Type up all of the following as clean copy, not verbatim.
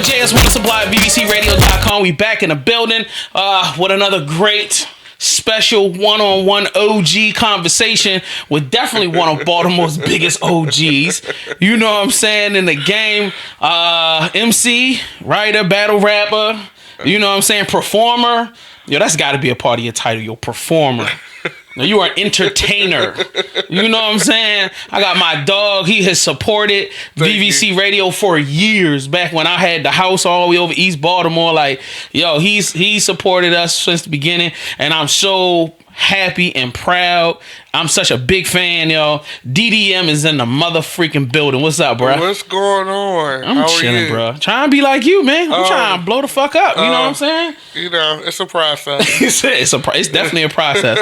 JS Water Supply at bbcradio.com. We back in the building with another great special one-on-one OG conversation with definitely one of Baltimore's biggest OGs. You know what I'm saying? In the game, MC, writer, battle rapper, you know what I'm saying? Performer. Yo, that's got to be a part of your title, yo, performer. Now, you are an entertainer. You know what I'm saying? I got my dog. He has supported VVC Radio for years. Back when I had the house all the way over East Baltimore. Like, yo, he supported us since the beginning. And I'm so happy and proud. I'm such a big fan, yo. DDM is in the motherfucking building. What's up, bro? What's going on? I'm chilling, bro. Trying to be like you, man. I'm trying to blow the fuck up. You know what I'm saying? You know, it's a process. It's definitely a process.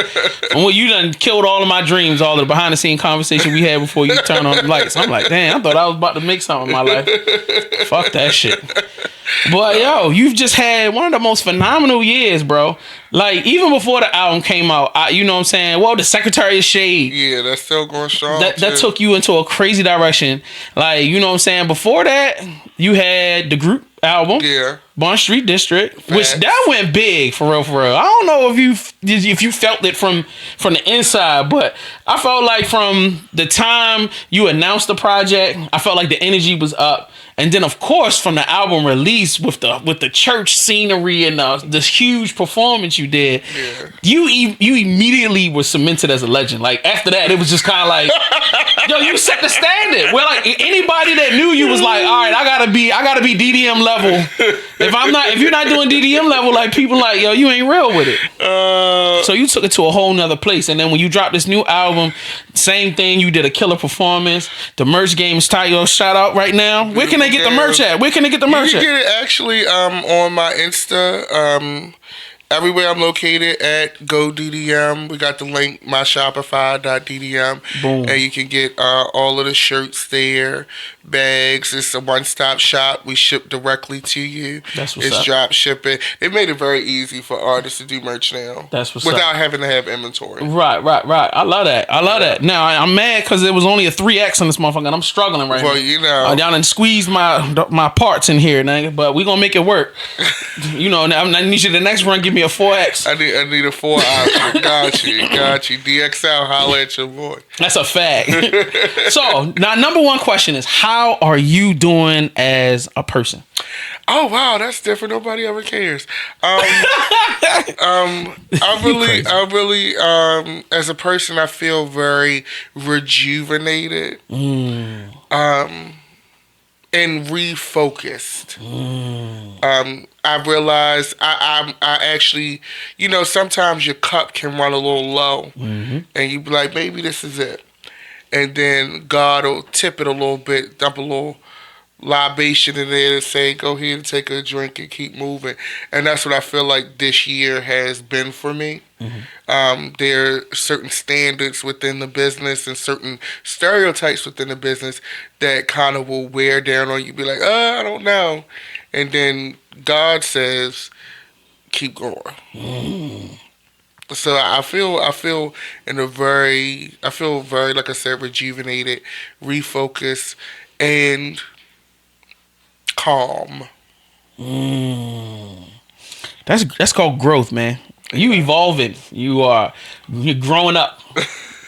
And when you done killed all of my dreams, all of the behind the scene conversation we had before you turn on the lights. I'm like, damn, I thought I was about to make something in my life. Fuck that shit. But yo, you've just had one of the most phenomenal years, bro. Like, even before the album came out, you know what I'm saying? Well, the Secretary of Shade. Yeah, that's still going strong. That took you into a crazy direction. Like, you know what I'm saying? Before that, you had the group album. Yeah. Bond Street District. Facts. Which that went big for real, for real. I don't know if you felt it from the inside, but I felt like from the time you announced the project, I felt like the energy was up. And then, of course, from the album release with the church scenery and this huge performance you did, you immediately were cemented as a legend. Like, after that, it was just kind of like, yo, you set the standard. Well, like, anybody that knew you was like, all right, I gotta be DDM level. If you're not doing DDM level, like, people like, yo, you ain't real with it. So you took it to a whole nother place. And then when you dropped this new album, same thing. You did a killer performance. The merch game is tight. Yo, shout out right now. Where can they get the merch at? Where can they get the merch at? You can get it actually on my Insta. Everywhere I'm located at Go DDM. We got the link, myshopify.ddm. Boom. And you can get all of the shirts there, bags. It's a one-stop shop. We ship directly to you. That's what's it's up. drop shipping. They made it very easy for artists to do merch now. That's what's without up. having to have inventory. Right. I love that. Now, I'm mad because it was only a 3X on this motherfucker, and I'm struggling right now. Well, you know. Y'all done squeezed my parts in here, nigga, but we gonna make it work. You know, now I need you the next run, give me a 4X. I need a 4 option. Got you. DXL, holla at your boy. That's a fact. So, now, number one question is, how are you doing as a person? Oh, wow, that's different. Nobody ever cares. I really, as a person, I feel very rejuvenated. And refocused. I realized I actually, you know, sometimes your cup can run a little low, and you be like, maybe this is it, and then God will tip it a little bit, dump a little libation in there and say, go ahead and take a drink and keep moving. And that's what I feel like this year has been for me. There are certain standards within the business and certain stereotypes within the business that kind of will wear down on you. Be like, I don't know. And then God says, keep going. So I feel very, like I said, rejuvenated, refocused, and calm. That's called growth, man. You evolving. You're growing up.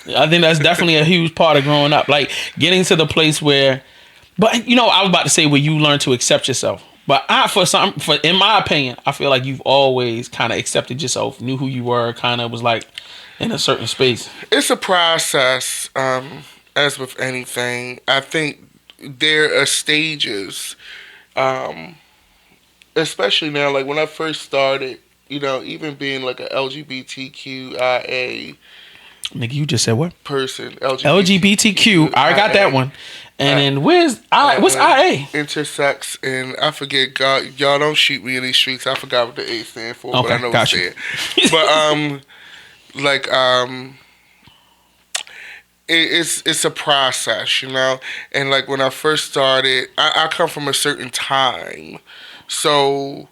I think that's definitely a huge part of growing up. Like, getting to the place where, but you know, I was about to say where you learn to accept yourself. But in my opinion, I feel like you've always kind of accepted yourself, knew who you were, kind of was like in a certain space. It's a process, as with anything. I think there are stages, especially now, like when I first started, you know, even being like a LGBTQIA. Nigga, you just said what? Person. LGBTQ. I got that one. And then what's IA? Intersex, and I forget. God, y'all don't shoot me in these streets. I forgot what the A stand for, okay, but I know what it said. But it's a process, you know. And like when I first started, I come from a certain time, so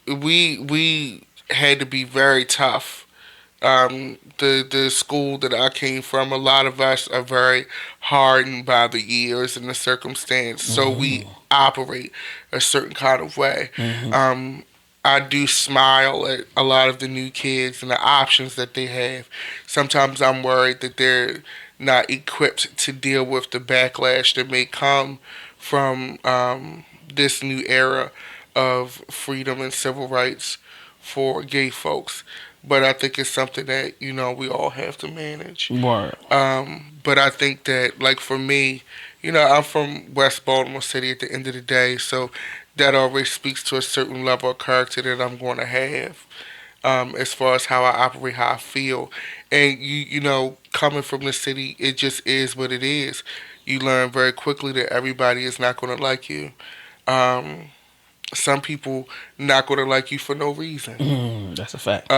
we had to be very tough The school that I came from, a lot of us are very hardened by the years and the circumstance, so we operate a certain kind of way. Um, I do smile at a lot of the new kids and the options that they have. Sometimes I'm worried that they're not equipped to deal with the backlash that may come from this new era of freedom and civil rights for gay folks. But I think it's something that we all have to manage. Word. But I think that, like, for me, I'm from West Baltimore City at the end of the day, so that always speaks to a certain level of character that I'm going to have, as far as how I operate, how I feel. And coming from the city, it just is what it is. You learn very quickly that everybody is not going to like you. Um, some people not going to like you for no reason. That's a fact.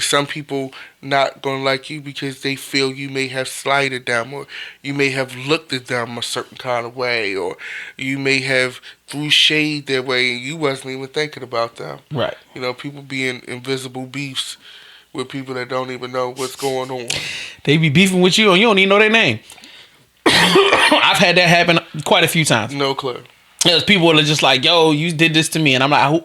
Some people not going to like you because they feel you may have slighted them, or you may have looked at them a certain kind of way, or you may have threw shade their way and you wasn't even thinking about them. Right. People being invisible beefs with people that don't even know what's going on. They be beefing with you and you don't even know their name. I've had that happen quite a few times. No clue. There's people that are just like, yo, you did this to me. And I'm like,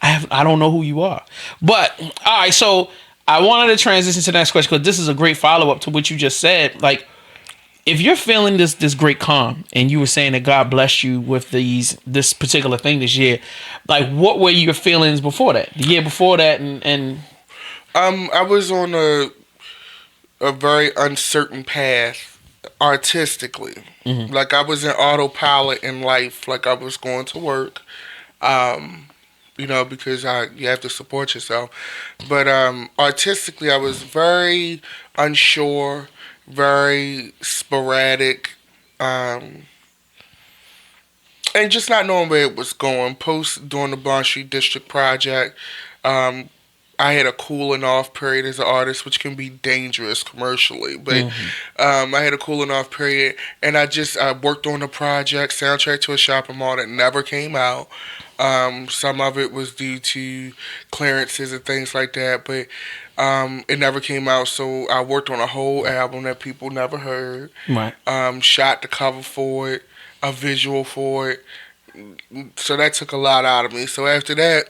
I don't know who you are. But, all right, so I wanted to transition to the next question because this is a great follow-up to what you just said. Like, if you're feeling this great calm and you were saying that God blessed you with this particular thing this year, like, what were your feelings before that? The year before that and I was on a very uncertain path artistically. Like, I was in autopilot in life, like I was going to work, because you have to support yourself. But artistically, I was very unsure, very sporadic, and just not knowing where it was going. Post doing the Bond Street District project, I had a cooling off period as an artist, which can be dangerous commercially. But I had a cooling off period, and I worked on a project, soundtrack to a shopping mall that never came out. Some of it was due to clearances and things like that, but it never came out. So I worked on a whole album that people never heard. right. Shot the cover for it, a visual for it. So that took a lot out of me. So after that,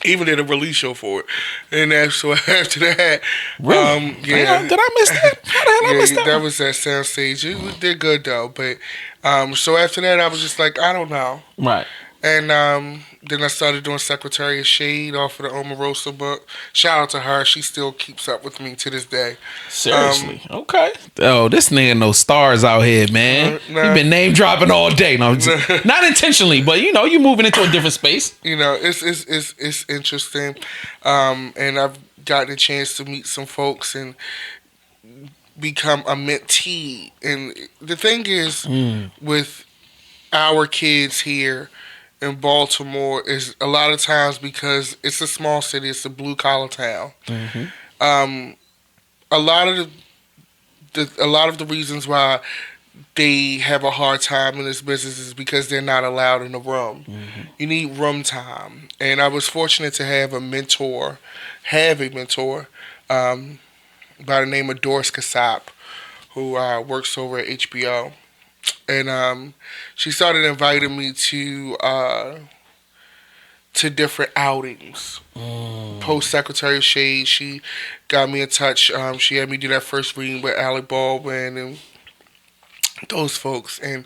even did a release show for it, and so after that, Really? yeah, Did I miss that? How the hell I missed that? that was that sound stage. It did good though, but so after that, I was just like, I don't know, Right. and then I started doing Secretary of Shade off of the Omarosa book. Shout out to her; she still keeps up with me to this day. Seriously. Okay. Oh, this nigga knows stars out here, man. Nah. You been name dropping all day. No, not intentionally, but you moving into a different space. It's interesting, and I've gotten a chance to meet some folks and become a mentee. And the thing is, with our kids here in Baltimore, is a lot of times, because it's a small city, it's a blue collar town. A lot of the reasons why they have a hard time in this business is because they're not allowed in the room. You need room time, and I was fortunate to have a mentor, by the name of Doris Kasap, who works over at HBO. And she started inviting me to different outings. Post Secretary of Shade, she got me in touch. She had me do that first reading with Alec Baldwin and those folks. And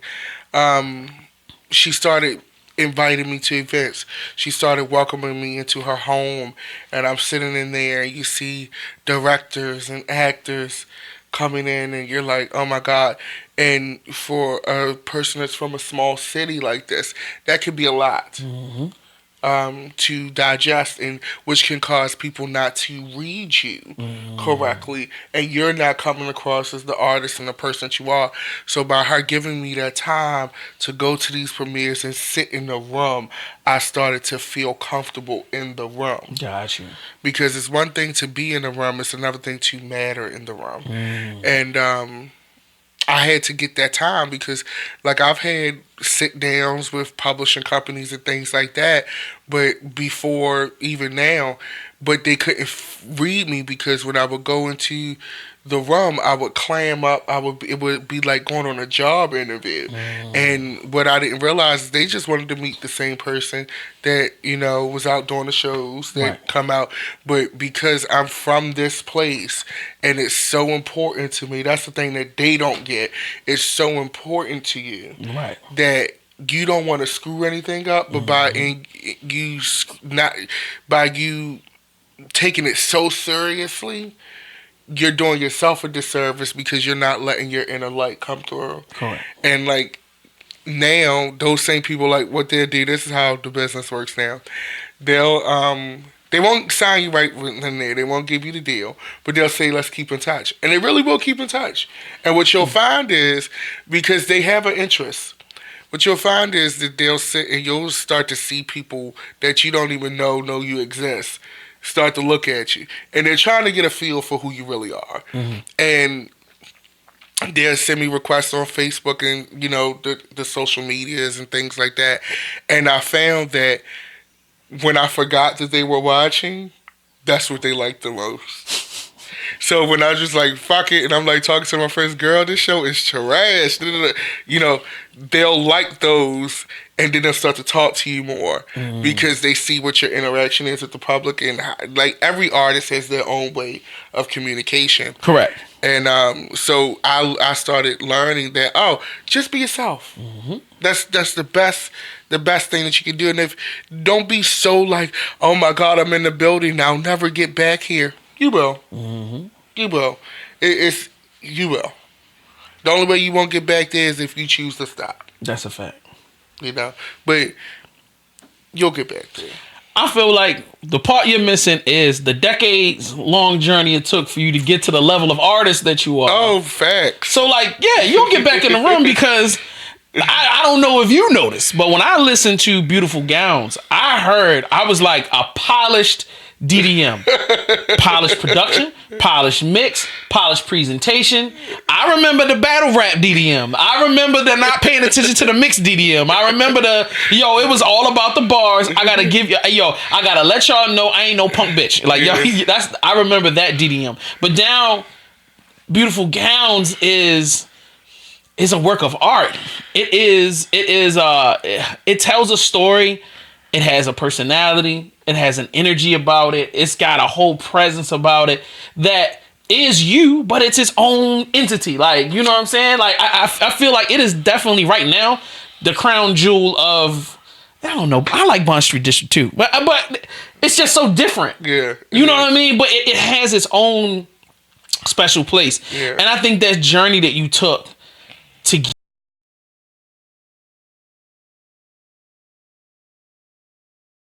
she started inviting me to events. She started welcoming me into her home, and I'm sitting in there, and you see directors and actors coming in, and you're like, oh my God. And for a person that's from a small city like this, that could be a lot to digest, and which can cause people not to read you correctly, and you're not coming across as the artist and the person that you are. So by her giving me that time to go to these premieres and sit in the room, I started to feel comfortable in the room. Got you. Because it's one thing to be in the room, it's another thing to matter in the room. And I had to get that time because, like, I've had sit downs with publishing companies and things like that, but before even now, but they couldn't read me because when I would go into the room, I would clam up. It would be like going on a job interview, and what I didn't realize is they just wanted to meet the same person that was out doing the shows that come out. But because I'm from this place, and it's so important to me, that's the thing that they don't get. It's so important to you, that you don't want to screw anything up, but by you taking it so seriously, you're doing yourself a disservice because you're not letting your inner light come through. Correct. And like now, those same people, like what they'll do, this is how the business works now. They won't sign you right in there. They won't give you the deal, but they'll say, let's keep in touch. And they really will keep in touch. And what you'll find is, because they have an interest, what you'll find is that they'll sit and you'll start to see people that you don't even know you exist start to look at you. And they're trying to get a feel for who you really are. And they'll send me requests on Facebook and, the social medias and things like that. And I found that when I forgot that they were watching, that's what they liked the most. So when I was just like, fuck it, and I'm like talking to my friends, girl, this show is trash. They'll like those, and then they'll start to talk to you more because they see what your interaction is with the public. And like every artist has their own way of communication. Correct. And so I started learning that, just be yourself. That's the best thing that you can do. And don't be so like, oh my God, I'm in the building now, I'll never get back here. You will. You will. You will. The only way you won't get back there is if you choose to stop. That's a fact. But you'll get back there. I feel like the part you're missing is the decades-long journey it took for you to get to the level of artist that you are. Oh, facts. So, like, yeah, you'll get back in the room because I don't know if you noticed, but when I listened to Beautiful Gowns, I was like a polished DDM. Polished production, polished mix, polished presentation. I remember the battle rap DDM. I remember the not paying attention to the mix DDM. I remember it was all about the bars. I gotta I gotta let y'all know I ain't no punk bitch. Like, I remember that DDM. But now, Beautiful Gowns is a work of art. It tells a story. It has a personality. It has an energy about it. It's got a whole presence about it that is you, but it's its own entity. Like, you know what I'm saying? Like, I feel like it is definitely right now the crown jewel of, I don't know, I like Bond Street District too, but it's just so different. Yeah. You know what I mean? But it has its own special place. Yeah. And I think that journey that you took to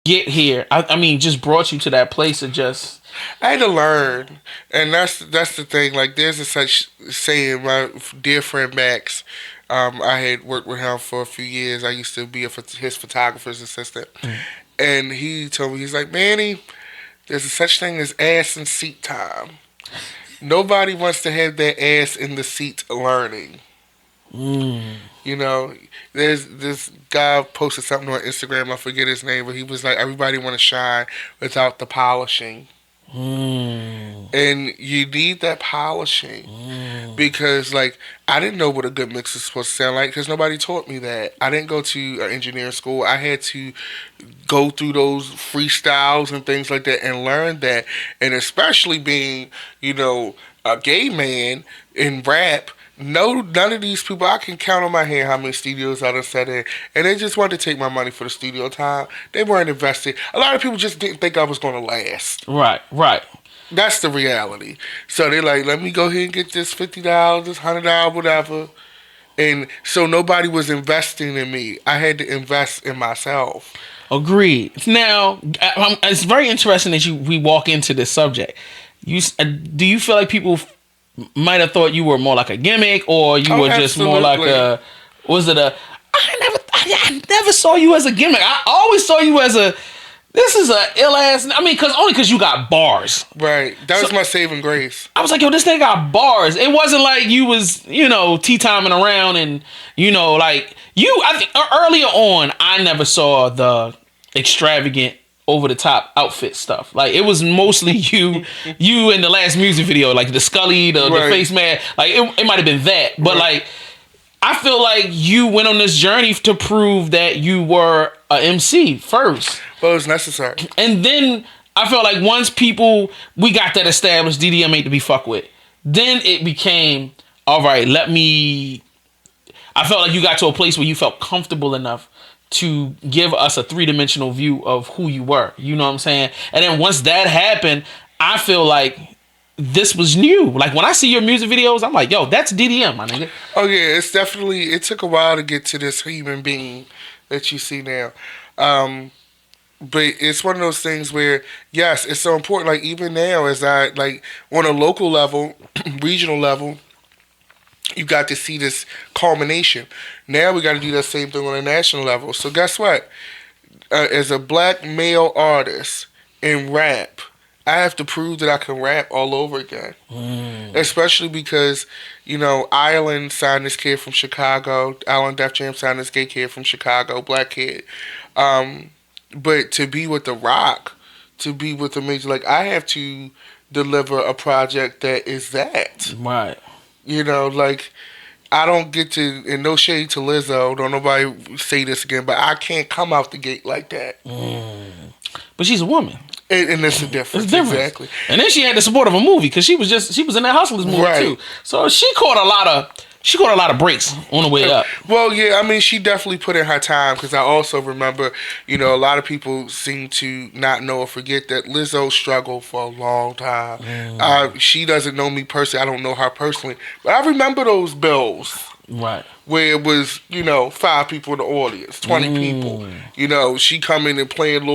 get here, I mean, just brought you to that place of just... I had to learn, and that's the thing. Like, there's a such saying. My dear friend Max, I had worked with him for a few years. I used to be his photographer's assistant, and he told me, he's like, Manny, there's a such thing as ass and seat time. Nobody wants to have their ass in the seat learning. There's this guy posted something on Instagram, I forget his name, but he was like, everybody want to shine without the polishing. And you need that polishing because, like, I didn't know what a good mix is supposed to sound like because nobody taught me that. I didn't go to an engineering school. I had to go through those freestyles and things like that and learn that. And especially being, a gay man in rap, none of these people, I can count on my hand how many studios I done sat in, and they just wanted to take my money for the studio time. They weren't invested. A lot of people just didn't think I was going to last. Right. That's the reality. So they're like, let me go ahead and get this $50, this $100, whatever. And so nobody was investing in me. I had to invest in myself. Agreed. Now, it's very interesting that we walk into this subject. Do you feel like people might have thought you were more like a gimmick, or you were just more like I never saw you as a gimmick. I always saw you as a this is a ill ass. I mean, only because you got bars. Right. That was my saving grace. I was like, yo, this thing got bars. It wasn't like you was, tea timing around and, like I think earlier on, I never saw the extravagant over the top outfit stuff. Like it was mostly you in the last music video, like the Scully, the face mask. Like it might have been that, but like I feel like you went on this journey to prove that you were a MC first. Well, it was necessary. And then I felt like once we got that established, DDM ain't to be fucked with. Then it became, all right, I felt like you got to a place where you felt comfortable enough to give us a 3-dimensional view of who you were. You know what I'm saying? And then once that happened, I feel like this was new. Like when I see your music videos, I'm like, yo, that's DDM, my nigga. Oh yeah, it took a while to get to this human being that you see now. But it's one of those things where, yes, it's so important. Like even now, as I like on a local level, regional level, you got to see this culmination. Now we got to do that same thing on a national level. So guess what? As a black male artist in rap, I have to prove that I can rap all over again. Especially because, Island signed this kid from Chicago. Island Def Jam signed this gay kid from Chicago, black kid. But to be with The Rock, to be with the major, like I have to deliver a project that is that. Right. Like I don't get to, and no shade to Lizzo, don't nobody say this again, but I can't come out the gate like that. But she's a woman. And it's a difference. It's different. Exactly. And then she had the support of a movie because she was in that Hustlers movie too. So she caught a lot of breaks on the way up. Well, yeah, I mean, she definitely put in her time because I also remember, a lot of people seem to not know or forget that Lizzo struggled for a long time. She doesn't know me personally. I don't know her personally. But I remember those bills. Right. Where it was, 5 people in the audience, 20 people. She come in and playing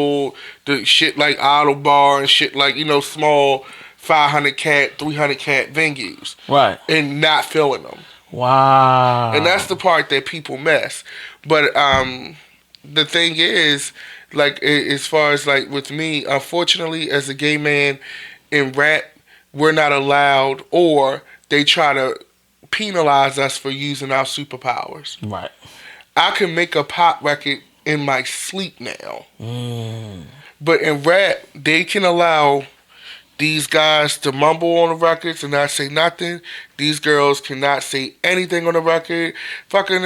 the shit like Auto Bar and shit like, small 500 cat, 300 cat venues. Right. And not filling them. Wow. And that's the part that people miss. But the thing is, like, as far as like with me, unfortunately, as a gay man in rap, we're not allowed, or they try to penalize us for using our superpowers. Right. I can make a pop record in my sleep now. But in rap, they can allow these guys to mumble on the records and not say nothing. These girls cannot say anything on the record. Fucking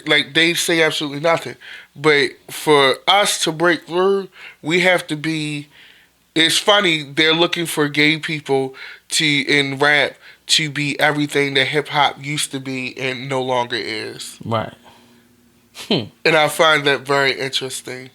like they say absolutely nothing. But for us to break through, we have to be. It's funny, they're looking for gay people in rap to be everything that hip hop used to be and no longer is. Right. And I find that very interesting.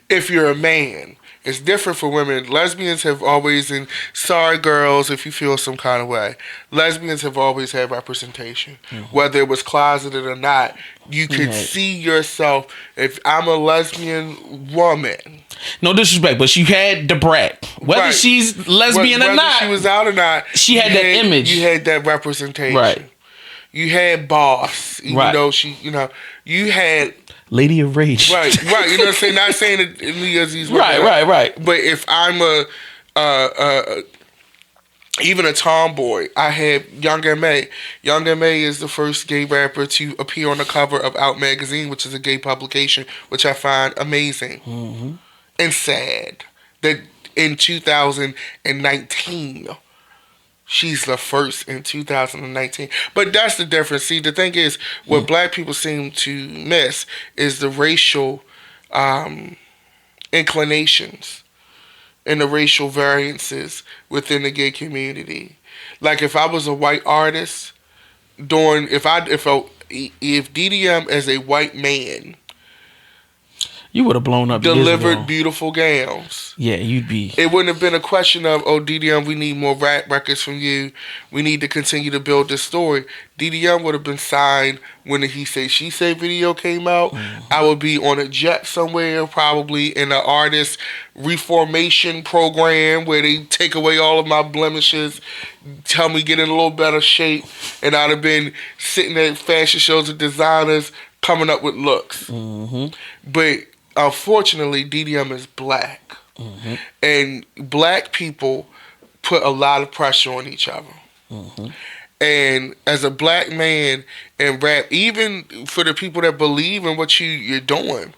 If you're a man, it's different for women. Lesbians have always, and sorry girls if you feel some kind of way, lesbians have always had representation. Whether it was closeted or not, you could see yourself. If I'm a lesbian woman. No disrespect, but you had the brat. Whether she's lesbian or not. Whether she was out or not. She had that image. You had that representation. Right. You had Boss, even though she, you had Lady of Rage. Right. You know what I'm saying? Not saying it in these Right. But if I'm even a tomboy, I had Young M.A. Young M.A. is the first gay rapper to appear on the cover of Out Magazine, which is a gay publication, which I find amazing and sad that in 2019. She's the first in 2019. But that's the difference. See, the thing is, what black people seem to miss is the racial inclinations and the racial variances within the gay community. Like if I was a white artist, if DDM as a white man you would have blown up. Delivered beautiful gowns. Yeah, you'd be. It wouldn't have been a question of, oh, DDM, we need more rap records from you. We need to continue to build this story. DDM would have been signed when the He Say, She Say video came out. I would be on a jet somewhere, probably in an artist reformation program where they take away all of my blemishes, tell me get in a little better shape, and I'd have been sitting at fashion shows with designers coming up with looks. But unfortunately, DDM is black, and black people put a lot of pressure on each other. And as a black man in rap, even for the people that believe in what you're doing,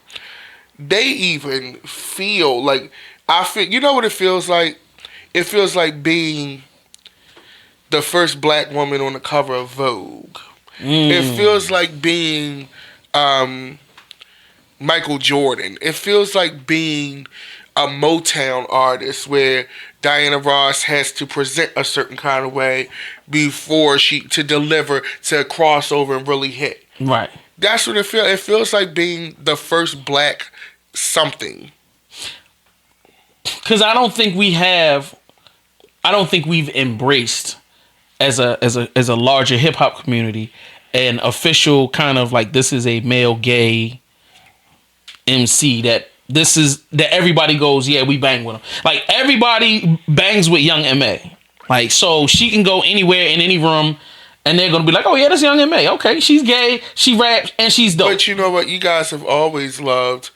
they even feel like, I feel, you know what it feels like? It feels like being the first black woman on the cover of Vogue. It feels like being Michael Jordan. It feels like being a Motown artist where Diana Ross has to present a certain kind of way before to deliver, to cross over and really hit. Right. That's what it feels. It feels like being the first black something. Because I don't think we've embraced as a larger hip hop community an official kind of like, this is a male gay MC that everybody goes, yeah, we bang with him. Like, everybody bangs with Young M.A. Like, so she can go anywhere in any room and they're gonna be like, oh yeah, that's Young M.A. Okay, she's gay, she raps, and she's dope. But you know what? You guys have always loved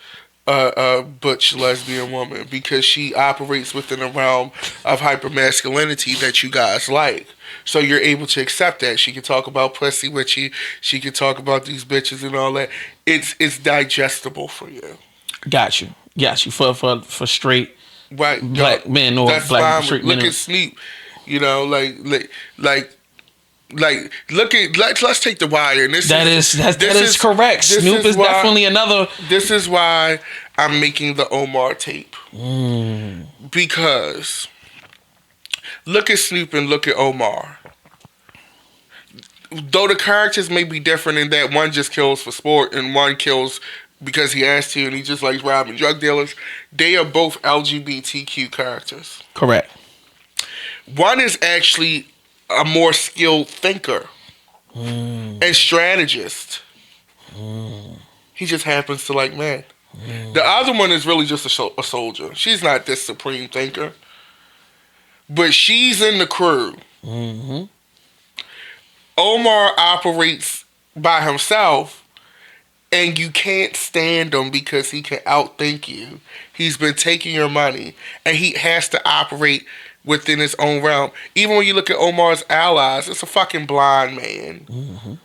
a butch lesbian woman because she operates within a realm of hypermasculinity that you guys like. So you're able to accept that. She can talk about pussy with you. She can talk about these bitches and all that. It's digestible for you. Got you. For straight right black men or that's black fine. straight Look men. at Sneep. You know, like look at let's take The Wire. And that is correct. Snoop is definitely another. This is why I'm making the Omar tape. Because look at Snoop and look at Omar. Though the characters may be different in that one just kills for sport and one kills because he has to and he just likes robbing drug dealers, they are both LGBTQ characters. Correct. One is actually a more skilled thinker and strategist. He just happens to like men. The other one is really just a soldier. She's not this supreme thinker. But she's in the crew. Omar operates by himself, and you can't stand him because he can outthink you. He's been taking your money, and he has to operate within his own realm. Even when you look at Omar's allies, it's a fucking blind man.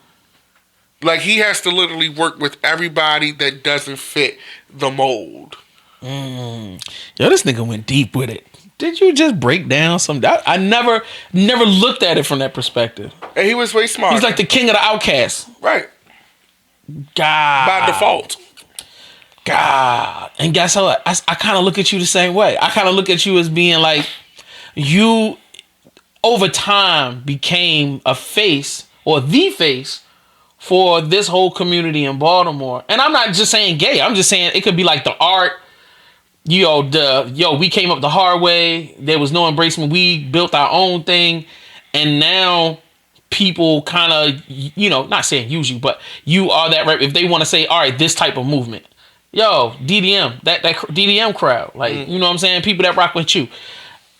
Like, he has to literally work with everybody that doesn't fit the mold. Yo, this nigga went deep with it. Did you just break down some? I never looked at it from that perspective. And he was way smart. He's like the king of the outcasts. Right. God. By default. God. And guess what? I kind of look at you the same way. I kind of look at you as being like, you, over time, became a face or the face for this whole community in Baltimore. And I'm not just saying gay. I'm just saying it could be like the art. We came up the hard way. There was no embracement. We built our own thing. And now people kind of, not saying use you, but you are that rep. If they want to say, all right, this type of movement. Yo, DDM, that DDM crowd. Like, you know what I'm saying? People that rock with you.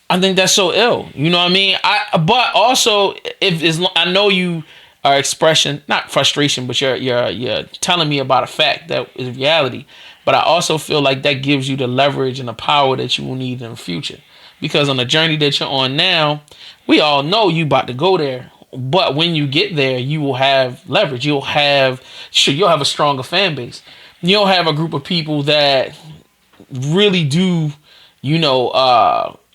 I think that's so ill. You know what I mean? But also, I know you are expressing, not frustration, but you're telling me about a fact that is reality. But I also feel like that gives you the leverage and the power that you will need in the future. Because on the journey that you're on now, we all know you about to go there. But when you get there, you will have leverage. You'll have a stronger fan base. You'll have a group of people that really do,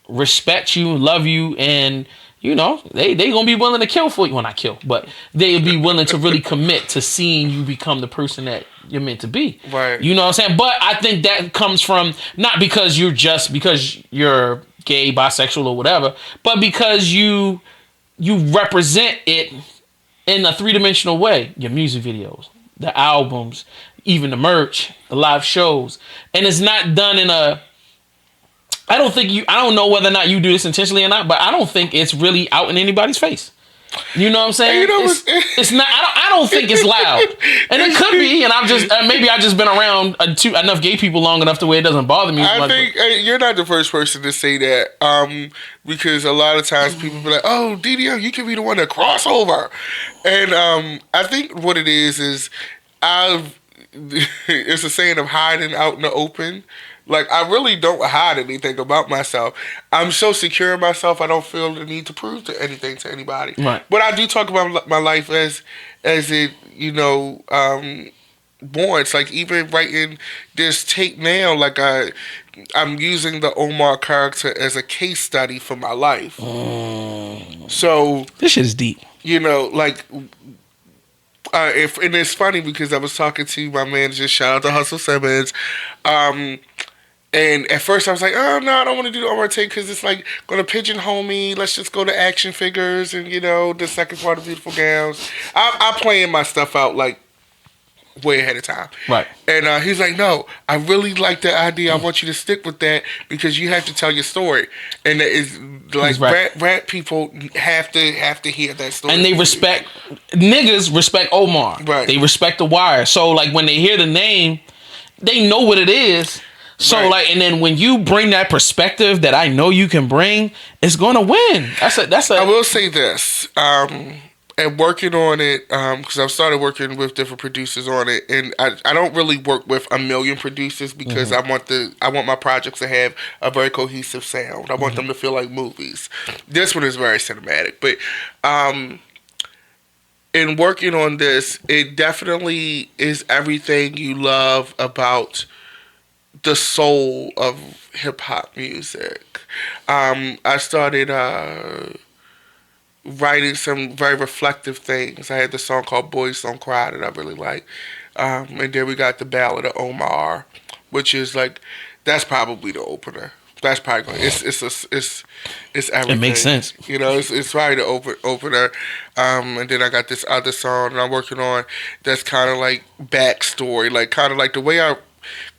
respect you, love you, and they gonna be willing to kill for you. Well, not kill, but they'll be willing to really commit to seeing you become the person that you're meant to be. Right. You know what I'm saying? But I think that comes from not because you're gay, bisexual, or whatever, but because you represent it in a three-dimensional way. Your music videos, the albums, even the merch, the live shows. And it's not done in a, I don't know whether or not you do this intentionally or not, but I don't think it's really out in anybody's face. You know what I'm saying? It's not. I don't think it's loud, and it could be. And I've just been around enough gay people long enough to where it doesn't bother me. I think you're not the first person to say that, because a lot of times people be like, "Oh, DDM, you can be the one to cross over," and I think what it is I've it's a saying of hiding out in the open. Like, I really don't hide anything about myself. I'm so secure in myself, I don't feel the need to prove anything to anybody. Right. But I do talk about my life as it, warrants. Like, even writing this tape now, like, I'm using the Omar character as a case study for my life. So This shit is deep. Like, and it's funny because I was talking to my manager, shout out to Hustle Simmons, and at first I was like, oh no, I don't want to do the Omar tape because it's like going to pigeonhole me. Let's just go to action figures and the second part of Beautiful Gowns. I plan my stuff out like way ahead of time. Right. And he's like, no, I really like that idea. I want you to stick with that because you have to tell your story. And it's like right. rap people have to hear that story. And they respect niggas respect Omar. Right. They respect The Wire. So like when they hear the name, they know what it is. So right. like, and then when you bring that perspective that I know you can bring, it's gonna win. That's a. I will say this. And working on it, because I've started working with different producers on it, and I don't really work with a million producers because I want my projects to have a very cohesive sound. I want them to feel like movies. This one is very cinematic, but in working on this, it definitely is everything you love about the soul of hip hop music. I started writing some very reflective things. I had this song called Boys Don't Cry that I really like. And then we got the Ballad of Omar, which is like, that's probably the opener. That's probably going it's everything. It makes sense. It's probably the opener. And then I got this other song that I'm working on that's kind of like backstory, like kind of like the way I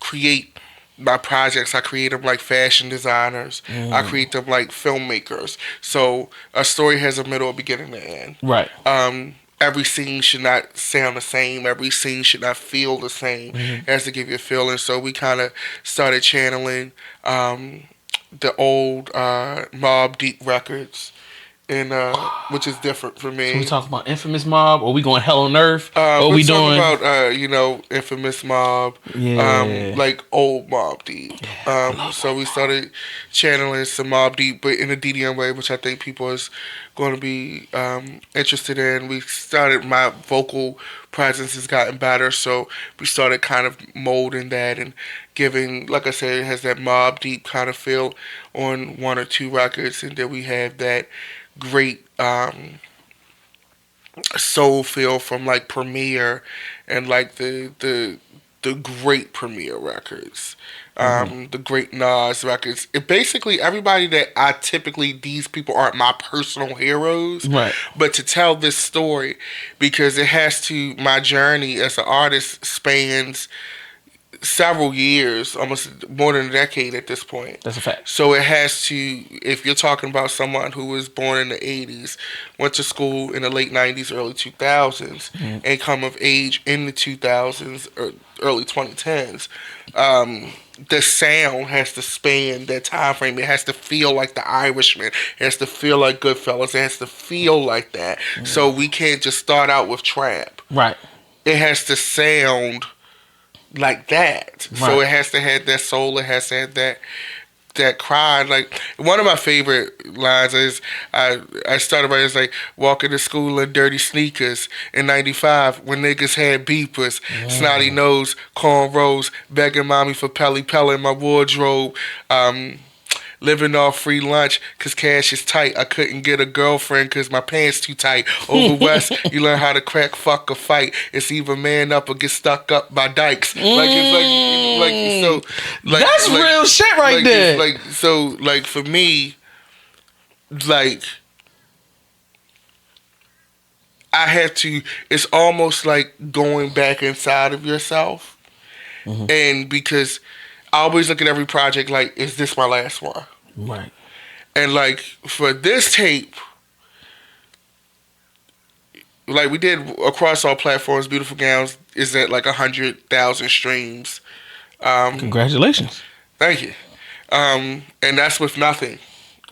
create my projects, I create them like fashion designers. I create them like filmmakers. So a story has a middle, a beginning, and end. Right. Every scene should not sound the same. Every scene should not feel the same. It has to give you a feeling. So we kind of started channeling the old Mobb Deep records, and which is different for me. So we talking about Infamous Mob, or we going Hell on Earth? Or we doing about Infamous Mob, like old Mobb Deep. So we started channeling some Mobb Deep, but in a DDM way, which I think people is going to be interested in. We started, my vocal presence has gotten better, so we started kind of molding that and giving, like I said, it has that Mobb Deep kind of feel on one or two records, and then we have that great soul feel from like Premiere and like the great Premiere records, the great Nas records. It basically, everybody that I typically, these people aren't my personal heroes, right? But to tell this story, because it has to, my journey as an artist spans several years, almost more than a decade at this point. That's a fact. So it has to, if you're talking about someone who was born in the 80s, went to school in the late 90s, early 2000s, and come of age in the 2000s, or early 2010s, the sound has to span that time frame. It has to feel like The Irishman. It has to feel like Goodfellas. It has to feel like that. So we can't just start out with trap. Right. It has to sound like that. Right. So it has to have that soul. It has to have that cry. Like, one of my favorite lines is, I started by, it's like, walking to school in dirty sneakers in 95 when niggas had beepers, snotty nose, cornrows, begging mommy for Pelly Pella in my wardrobe, living off free lunch because cash is tight. I couldn't get a girlfriend because my pants too tight. Over West, you learn how to crack, fuck, or fight. It's either man up or get stuck up by dykes. Like, it's so, like, that's like, real shit right there. Like, so, like, for me, like, I had to, it's almost like going back inside of yourself. And because I always look at every project like, is this my last one? Right. And like, for this tape, like, we did across all platforms, Beautiful Gowns is at like 100,000 streams. Congratulations. Thank you. And that's with nothing.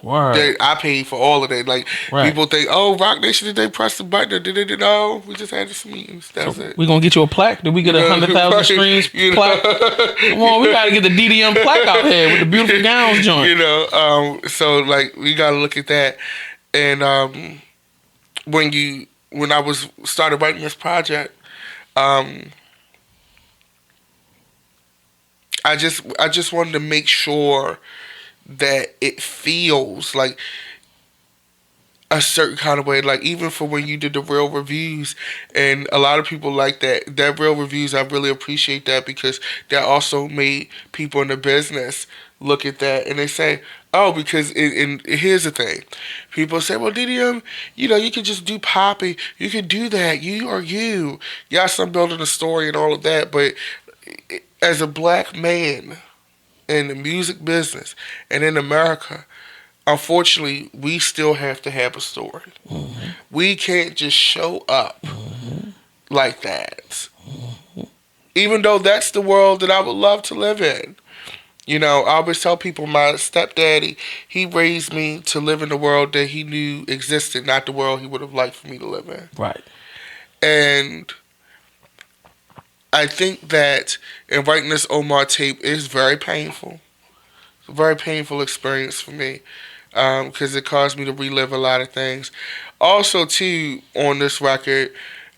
Word. I paid for all of that. Like Right. people think, oh, Rock Nation, did they press the button? Did they? No, we just had some meetings. That's So it. we gonna get you a plaque? Did we get You a know, 100,000 right, streams you know. plaque? Come on, we gotta get the DDM plaque out here with the beautiful gowns joint. You know, so like we gotta look at that. And when I was started writing this project, I just wanted to make sure that it feels like a certain kind of way. Like even for when you did the real reviews, and a lot of people like that real reviews. I really appreciate that because that also made people in the business look at that and they say, oh, because and here's the thing, people say, well, DDM, you can just do poppy, you can do that, you are you. Yes, I'm building a story and all of that, but as a black man in the music business and in America, unfortunately, we still have to have a story. Mm-hmm. We can't just show up like that. Even though that's the world that I would love to live in. I always tell people my stepdaddy, he raised me to live in the world that he knew existed, not the world he would have liked for me to live in. Right. And I think that in writing this Omar tape is very painful. It's a very painful experience for me because it caused me to relive a lot of things. Also, too, on this record,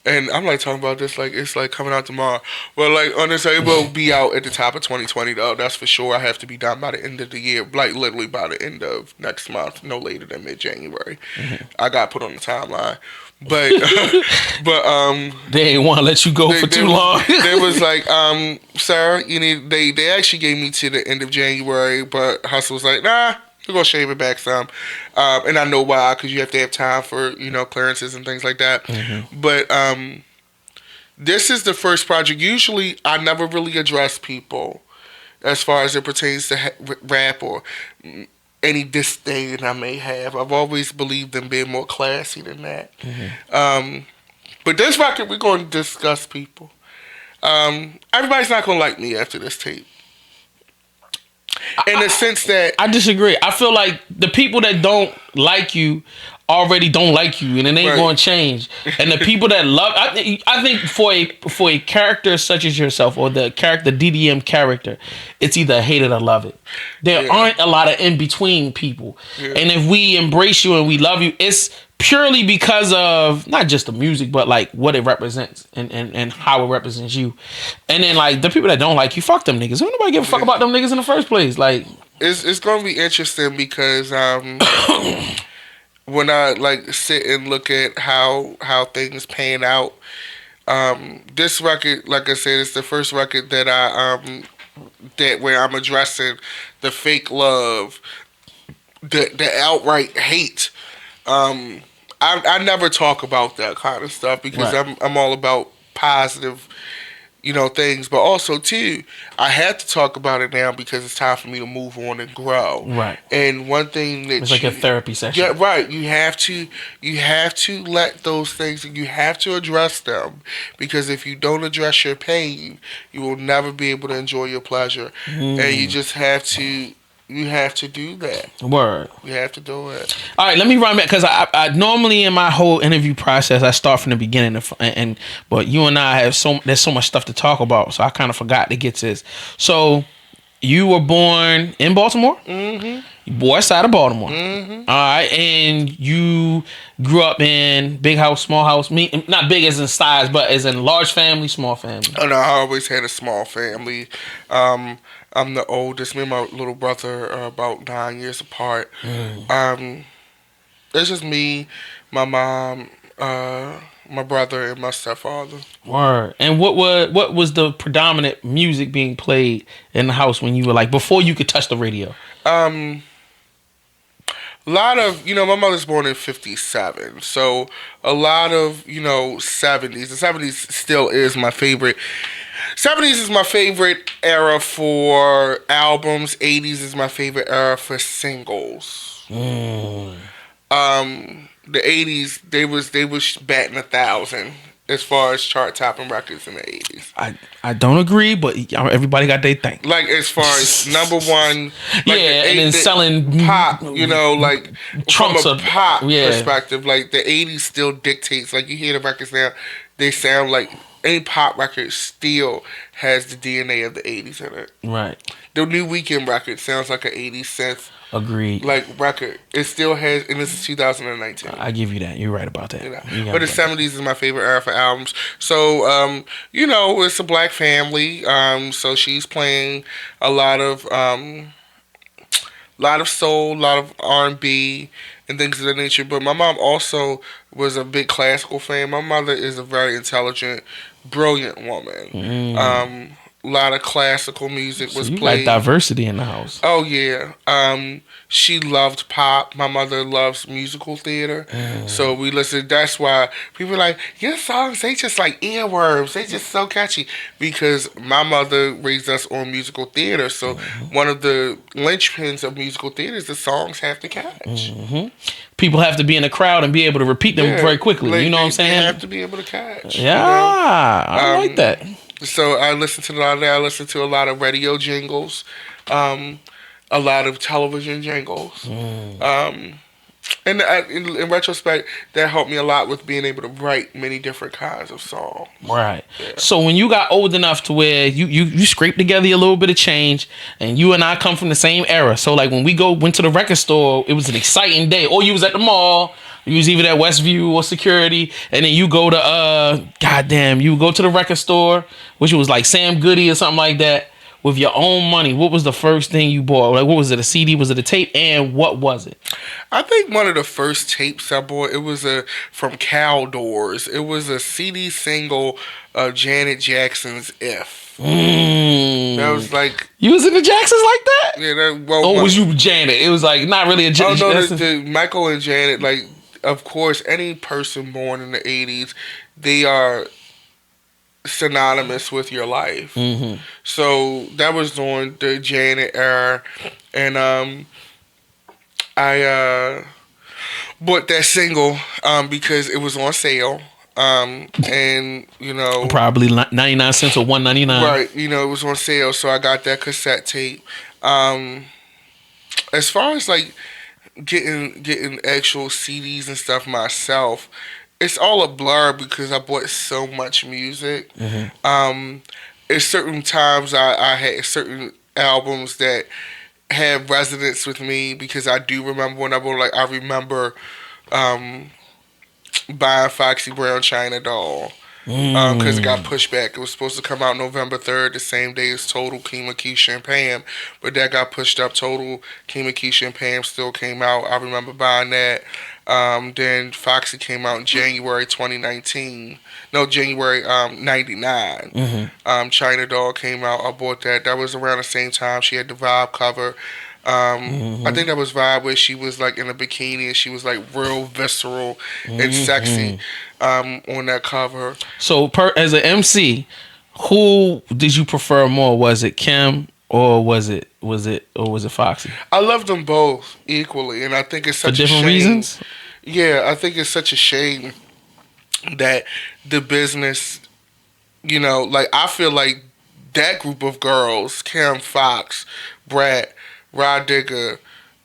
and I'm like talking about this like it's like coming out tomorrow. Well, like on this, it will be out at the top of 2020 though. That's for sure. I have to be done by the end of the year, like literally by the end of next month, no later than mid-January. Mm-hmm. I got put on the timeline, but they ain't want to let you go for too long. They was like, sir, you need. They actually gave me to the end of January, but Hustle was like, nah. We're going to shave it back some. And I know why, because you have to have time for, clearances and things like that. Mm-hmm. But this is the first project. Usually, I never really address people as far as it pertains to rap or any disdain I may have. I've always believed in being more classy than that. Mm-hmm. But this record, we're going to discuss people. Everybody's not going to like me after this tape. In the sense that I disagree. I feel like the people that don't like you already don't like you, and it ain't going to change. And the people that love, I think for a character such as yourself or the DDM character, it's either hate it or love it. There aren't a lot of in between people, and if we embrace you and we love you, it's purely because of not just the music, but like what it represents and how it represents you. And then like the people that don't like you, fuck them niggas. Who nobody give a fuck about them niggas in the first place? Like it's gonna be interesting because when I like sit and look at how things pan out, this record, like I said, it's the first record that that where I'm addressing the fake love, the outright hate. I never talk about that kind of stuff because I'm all about positive, things. But also too, I had to talk about it now because it's time for me to move on and grow. Right. And one thing that it's like a therapy session. Yeah, right. You have to let those things, and you have to address them, because if you don't address your pain, you will never be able to enjoy your pleasure. And you just have to. You have to do that. Word. You have to do it. All right, let me run back because I normally in my whole interview process I start from the beginning but you and I have there's so much stuff to talk about, so I kind of forgot to get to this. So you were born in Baltimore? Mm-hmm. West side of Baltimore. Mm-hmm. All right, and you grew up in big house, small house. Not big as in size, but as in large family, small family. Oh no, I always had a small family. I'm the oldest. Me and my little brother are about 9 years apart. It's just me, my mom, my brother, and my stepfather. Word. And what was the predominant music being played in the house when you were like before you could touch the radio? A lot of, my mother's born in 57, so a lot of, 70s. The 70s still is my favorite. 70s is my favorite era for albums. 80s is my favorite era for singles. The 80s, they was batting 1,000 as far as chart topping records in the 80s. I don't agree, but everybody got their thing. Like as far as number one, like and then selling pop, like trunks from a of pop perspective, like the 80s still dictates. Like you hear the records now, they sound like any pop record still has the DNA of the 80s in it. Right. The New Weekend record sounds like an 80s synth. Agreed. Like record, it still has, and this is 2019. I give you that. You're right about that. But the 70s is my favorite era for albums. So, it's a black family. So she's playing a lot of soul, a lot of R&B, and things of that nature. But my mom also was a big classical fan. My mother is a very intelligent, brilliant woman. A lot of classical music was played. Like diversity in the house. Oh yeah. She loved pop. My mother loves musical theater. So we listened. That's why people are like, your songs, they just like earworms. They just so catchy. Because my mother raised us on musical theater. So one of the linchpins of musical theater is the songs have to catch. People have to be in the crowd and be able to repeat them very quickly. Like, you know what I'm saying? They have to be able to catch. Yeah, I like that. So I listen to a lot of that. I listen to a lot of radio jingles, a lot of television jingles. And in retrospect, that helped me a lot with being able to write many different kinds of songs. Right. Yeah. So when you got old enough to where you scraped together a little bit of change, and you and I come from the same era. So like when we went to the record store, it was an exciting day. Or you was at the mall. You was either at Westview or Security, and then you go to you go to the record store, which was like Sam Goody or something like that, with your own money. What was the first thing you bought? Like, what was it? A CD? Was it a tape? And what was it? I think one of the first tapes I bought, it was from Caldors. It was a CD single of Janet Jackson's "If." That was like, you was in the Jacksons like that? Yeah. Was you Janet? It was like not really a Janet. Oh no, the Michael and Janet. Like, of course, any person born in the 80s, they are synonymous with your life. So that was on the Janet era, and I bought that single because it was on sale. And probably 99 cents or $1.99. Right, it was on sale, so I got that cassette tape. As far as like getting actual CDs and stuff myself, it's all a blur because I bought so much music. At certain times I had certain albums that had resonance with me because I do remember when I bought, like, I remember buying Foxy Brown China Doll because it got pushed back. It was supposed to come out November 3rd, the same day as Total, Kima, Keisha, and Pam, but that got pushed up. Total, Kima, Keisha, and Pam still came out. I remember buying that. Then Foxy came out in January 2019. No, January 99. China Doll came out. I bought that. That was around the same time. She had the Vibe cover. I think that was Vibe where she was like in a bikini and she was like real visceral and sexy on that cover. So as an MC, who did you prefer more? Was it Kim or was it Foxy? I love them both equally, and I think it's such for different a shame. Reasons. Yeah, I think it's such a shame that the business, like, I feel like that group of girls, Kim, Fox, Brat, Rod Digger,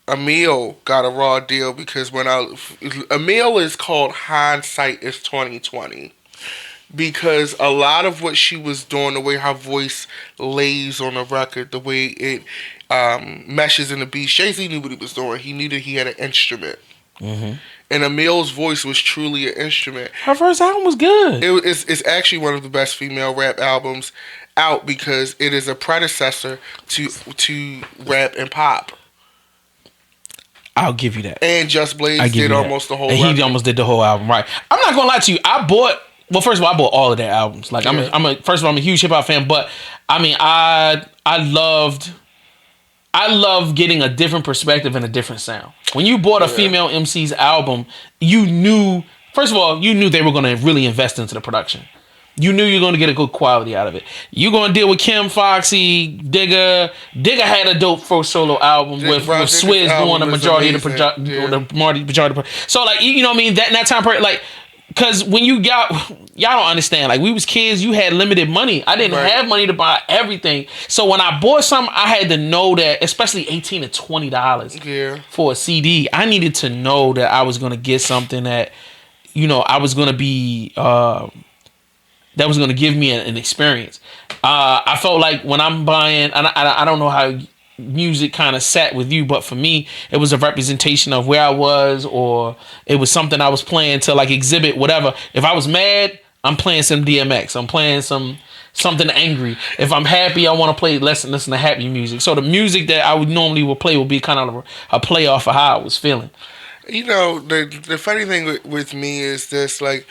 Emile got a raw deal because Emile is called Hindsight is 2020. Because a lot of what she was doing, the way her voice lays on the record, the way it meshes in the beat, Jay-Z knew what he was doing. He knew that he had an instrument. And Emile's voice was truly an instrument. Her first album was good. It's actually one of the best female rap albums out because it is a predecessor to rap and pop. I'll give you that. And Just Blaze did almost the whole album. And he almost did the whole album, right. I'm not going to lie to you. First of all, I bought all of their albums. Like, I'm a huge hip hop fan, but I mean, I love getting a different perspective and a different sound. When you bought a female MC's album, you knew they were going to really invest into the production. You knew you were going to get a good quality out of it. You're going to deal with Kim, Foxy, Digger. Digger had a dope first solo album with Swizz doing the majority of the majority. So, like, you know what I mean? That time period, like, Because when you got, y'all don't understand. Like, we was kids, you had limited money. I didn't have money to buy everything. So when I bought something, I had to know that, especially $18 to $20 for a CD. I needed to know that I was gonna get something that, I was gonna be that was gonna give me an experience. I felt like when I'm buying, and I don't know how music kind of sat with you, but for me it was a representation of where I was, or it was something I was playing to like exhibit whatever. If I was mad, I'm playing some DMX. I'm playing something angry. If I'm happy, I want to play listen to happy music. So the music that I would normally play would be kind of a play off of how I was feeling. The funny thing with me is this, like,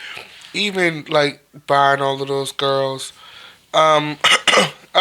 even like buying all of those girls, I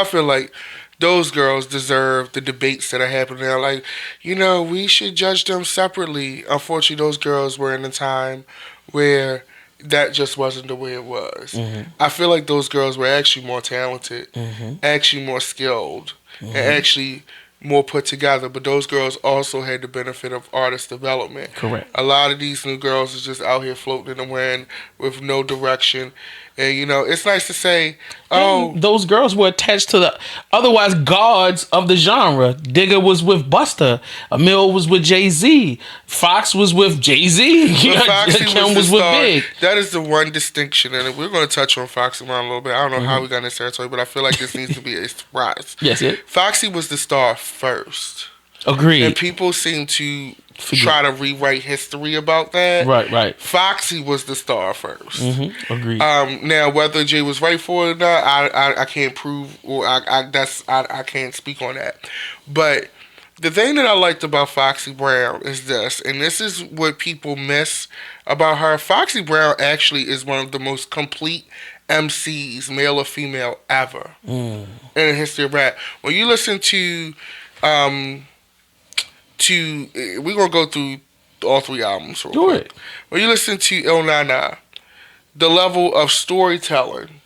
feel like those girls deserve the debates that are happening now. Like, we should judge them separately. Unfortunately, those girls were in a time where that just wasn't the way it was. Mm-hmm. I feel like those girls were actually more talented, mm-hmm. actually more skilled, mm-hmm. and actually more put together. But those girls also had the benefit of artist development. Correct. A lot of these new girls are just out here floating in the wind with no direction. And, it's nice to say, and those girls were attached to the otherwise gods of the genre. Digga was with Busta. Emil was with Jay-Z. Fox was with Jay-Z. Kim was with Big. That is the one distinction. And we're going to touch on Foxy around a little bit. I don't know how we got in this territory, but I feel like this needs to be a surprise. Yes, it. Foxy was the star first. Agreed. And people seem to try to rewrite history about that. Right. Foxy was the star first. Mm-hmm. Agreed. Now, whether Jay was right for it or not, I can't prove, or I can't speak on that. But the thing that I liked about Foxy Brown is this, and this is what people miss about her. Foxy Brown actually is one of the most complete MCs, male or female, ever in the history of rap. When you listen to we're gonna go through all three albums real quick. It. When you listen to Il Nana, the level of storytelling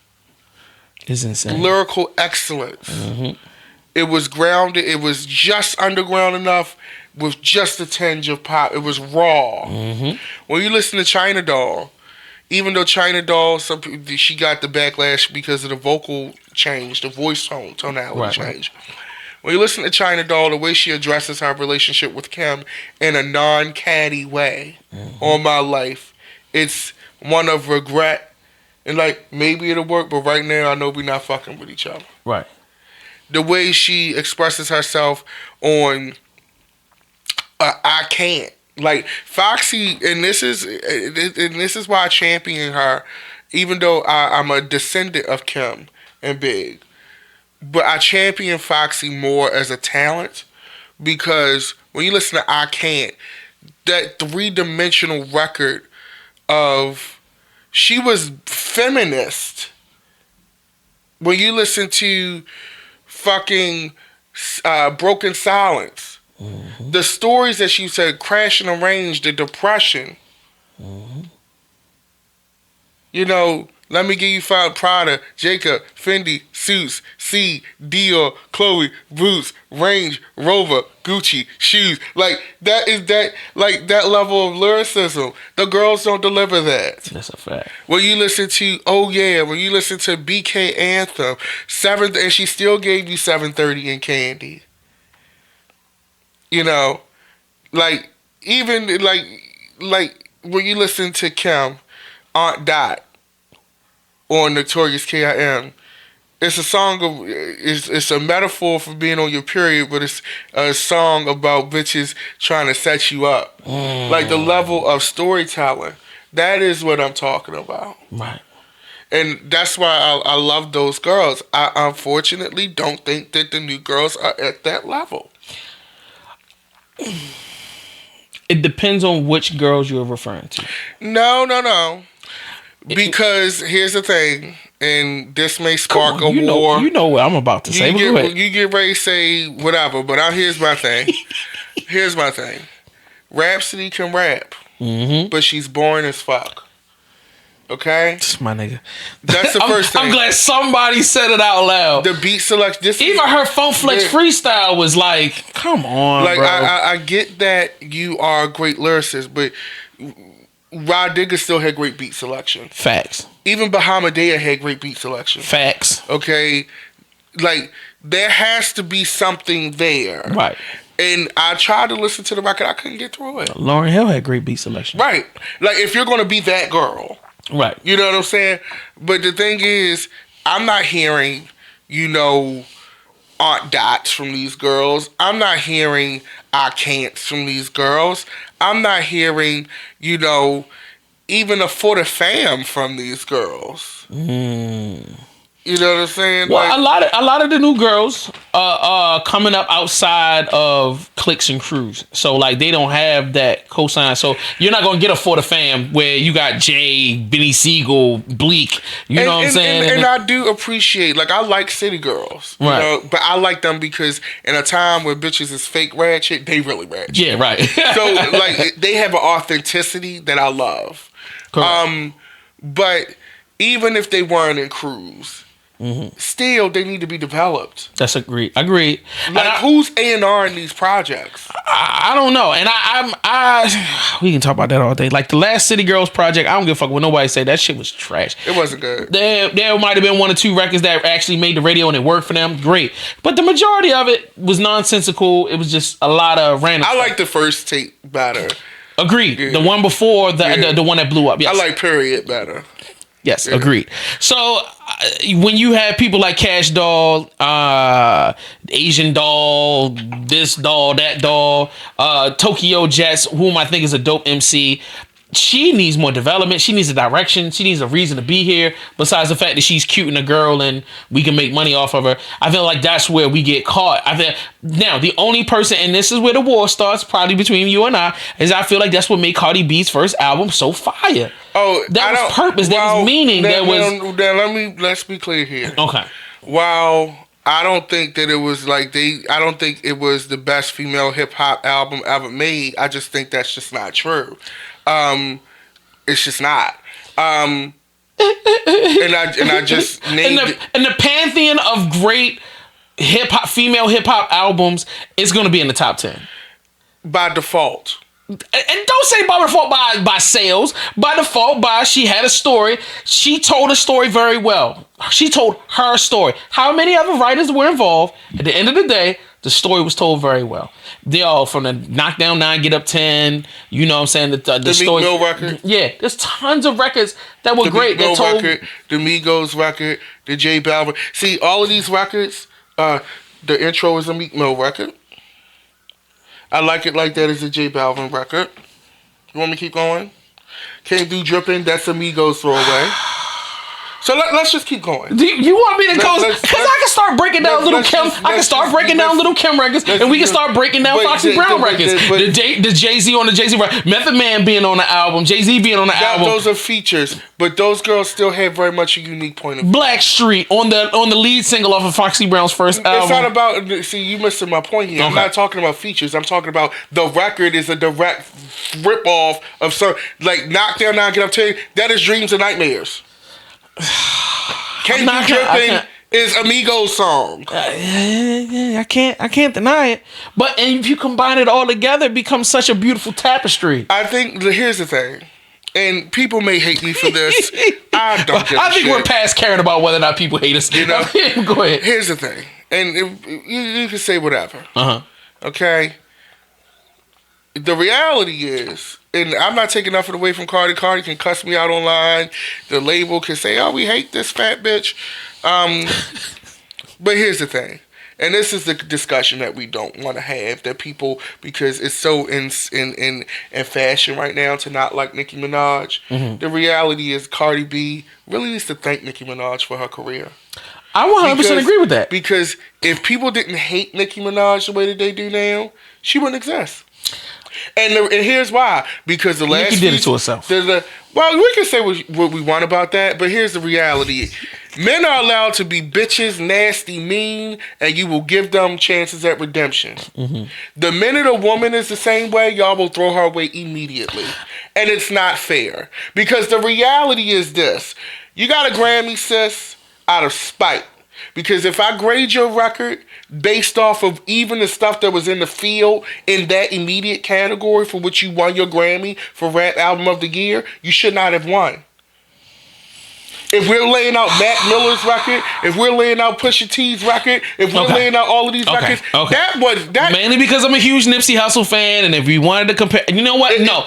is insane. Lyrical excellence. Mm-hmm. It was grounded. It was just underground enough with just a tinge of pop. It was raw. Mm-hmm. When you listen to China Doll, even though China Doll, she got the backlash because of the vocal change, the voice tonality change. When you listen to China Doll, the way she addresses her relationship with Kim in a non-catty way, on my life, it's one of regret. And like, maybe it'll work, but right now I know we're not fucking with each other. Right. The way she expresses herself on I Can't. Like, Foxy, and this is why I champion her, even though I'm a descendant of Kim and Big. But I champion Foxy more as a talent, because when you listen to I Can't, that three-dimensional record of, she was feminist. When you listen to fucking Broken Silence, the stories that she said, Crash and Arrange, the depression, let me give you 5 Prada, Jacob, Fendi, Suits, C, Dior, Chloe, Boots, Range Rover, Gucci, shoes. Like, that level of lyricism. The girls don't deliver that. That's a fact. When you listen to, when you listen to BK Anthem, and she still gave you 730 in Candy. Like, even, like when you listen to Kim, Aunt Dot, on Notorious K.I.M. It's a song of, it's a metaphor for being on your period, but it's a song about bitches trying to set you up. Like, the level of storytelling, that is what I'm talking about. Right. And that's why I love those girls. I unfortunately don't think that the new girls are at that level. It depends on which girls you're referring to. No. Because here's the thing, and this may spark a war. You know what I'm about to say. You get ready to say whatever, but here's my thing. Rhapsody can rap, but she's boring as fuck. Okay? This is my nigga. That's the first thing. I'm glad somebody said it out loud. The beat selection. Even her Funk Flex freestyle was like, come on, like, bro. I get that you are a great lyricist, but Rod Digger still had great beat selection. Facts. Even Bahamadia had great beat selection. Facts. Okay, like there has to be something there, Right. And I tried to listen to the record, I couldn't get through it. Lauryn Hill had great beat selection. Right, like if you're gonna be that girl, right? You know what I'm saying? But the thing is, I'm not hearing, Aunt Dots from these girls. I'm not hearing I Can'ts from these girls. I'm not hearing, even a For the Fam from these girls. You know what I'm saying? Well, a lot of the new girls coming up outside of cliques and crews. So like they don't have that cosign. So you're not gonna get a For the Fam where you got Jay, Benny Siegel, Bleak. You know what I'm saying? And I do appreciate, I like City Girls. You know, but I like them because in a time where bitches is fake ratchet, they really ratchet. Yeah, right. So they have an authenticity that I love. Correct. But even if they weren't in crews, still they need to be developed. That's agreed. Who's A&R in these projects? I don't know, and we can talk about that all day. Like the last City Girls project, I don't give a fuck what nobody say. That shit was trash. It wasn't good. There might have been 1 or 2 records that actually made the radio and it worked for them. Great, but the majority of it was nonsensical. It was just a lot of random. I like the first tape better. Agreed. Yeah. The one before the one that blew up. Yes. I like Period better. Yes, agreed. So when you have people like Cash Doll, Asian Doll, this doll, that doll, Tokyo Jets, whom I think is a dope MC, she needs more development. She needs a direction. She needs a reason to be here. Besides the fact that she's cute and a girl and we can make money off of her. I feel like that's where we get caught. Now, the only person, and this is where the war starts, probably between you and I, is I feel like that's what made Cardi B's first album so fire. Oh, that was purpose. There was meaning. Let's be clear here. Okay. While I don't think that it was I don't think it was the best female hip hop album ever made. I just think that's just not true. It's just not. And I just named it. And the pantheon of great female hip hop albums is going to be in the top 10 by default. And don't say by default by sales. By default, she had a story. She told a story very well. She told her story. How many other writers were involved? At the end of the day, the story was told very well. They all from the Knockdown 9, Get Up 10. You know what I'm saying? The story. Meek Mill record. Yeah, there's tons of records that were great. The Meek Mill record, the Migos record, the J Balvin. See, all of these records. The intro is a Meek Mill record. I Like It Like That is a J Balvin record. You want me to keep going? Can't Do Drippin', that's a Migos throwaway. So let's just keep going. Do you want me to go? Because I can start breaking down Little Kim. I can start breaking down Little Kim records, and we can start breaking down Foxy Brown records. The Jay-Z on the Jay-Z record, Method Man being on the album, Jay-Z being on the album. Those are features, but those girls still have very much a unique point of view. Blackstreet on the lead single off of Foxy Brown's first album. It's not about. See, you missing my point here. Okay. I'm not talking about features. I'm talking about the record is a direct rip off of some Knockdown 9, Get Up 10. That is Dreams and Nightmares. Can't Be Drippin' is Amigos song. I can't deny it. But if you combine it all together, it becomes such a beautiful tapestry. I think here's the thing, and people may hate me for this. I don't give a shit. We're past caring about whether or not people hate us. You know, go ahead. Here's the thing, and you can say whatever. Okay. The reality is, and I'm not taking nothing away from Cardi. Cardi can cuss me out online. The label can say, "Oh, we hate this fat bitch." But here's the thing, and this is the discussion that we don't want to have. That people, because it's so in fashion right now to not like Nicki Minaj. The reality is, Cardi B really needs to thank Nicki Minaj for her career. I 100% agree with that. Because if people didn't hate Nicki Minaj the way that they do now, she wouldn't exist. And here's why. Because the last... Nicki did it to herself. Well, we can say what we want about that, but here's the reality. Men are allowed to be bitches, nasty, mean, and you will give them chances at redemption. The minute a woman is the same way, y'all will throw her away immediately. And it's not fair. Because the reality is this. You got a Grammy, sis, out of spite. Because if I grade your record based off of even the stuff that was in the field in that immediate category for which you won your Grammy for Rap Album of the Year, you should not have won. If we're laying out Mac Miller's record, if we're laying out Pusha T's record, if we're laying out all of these records, that was that. Mainly because I'm a huge Nipsey Hussle fan, and if we wanted to compare, you know what? No.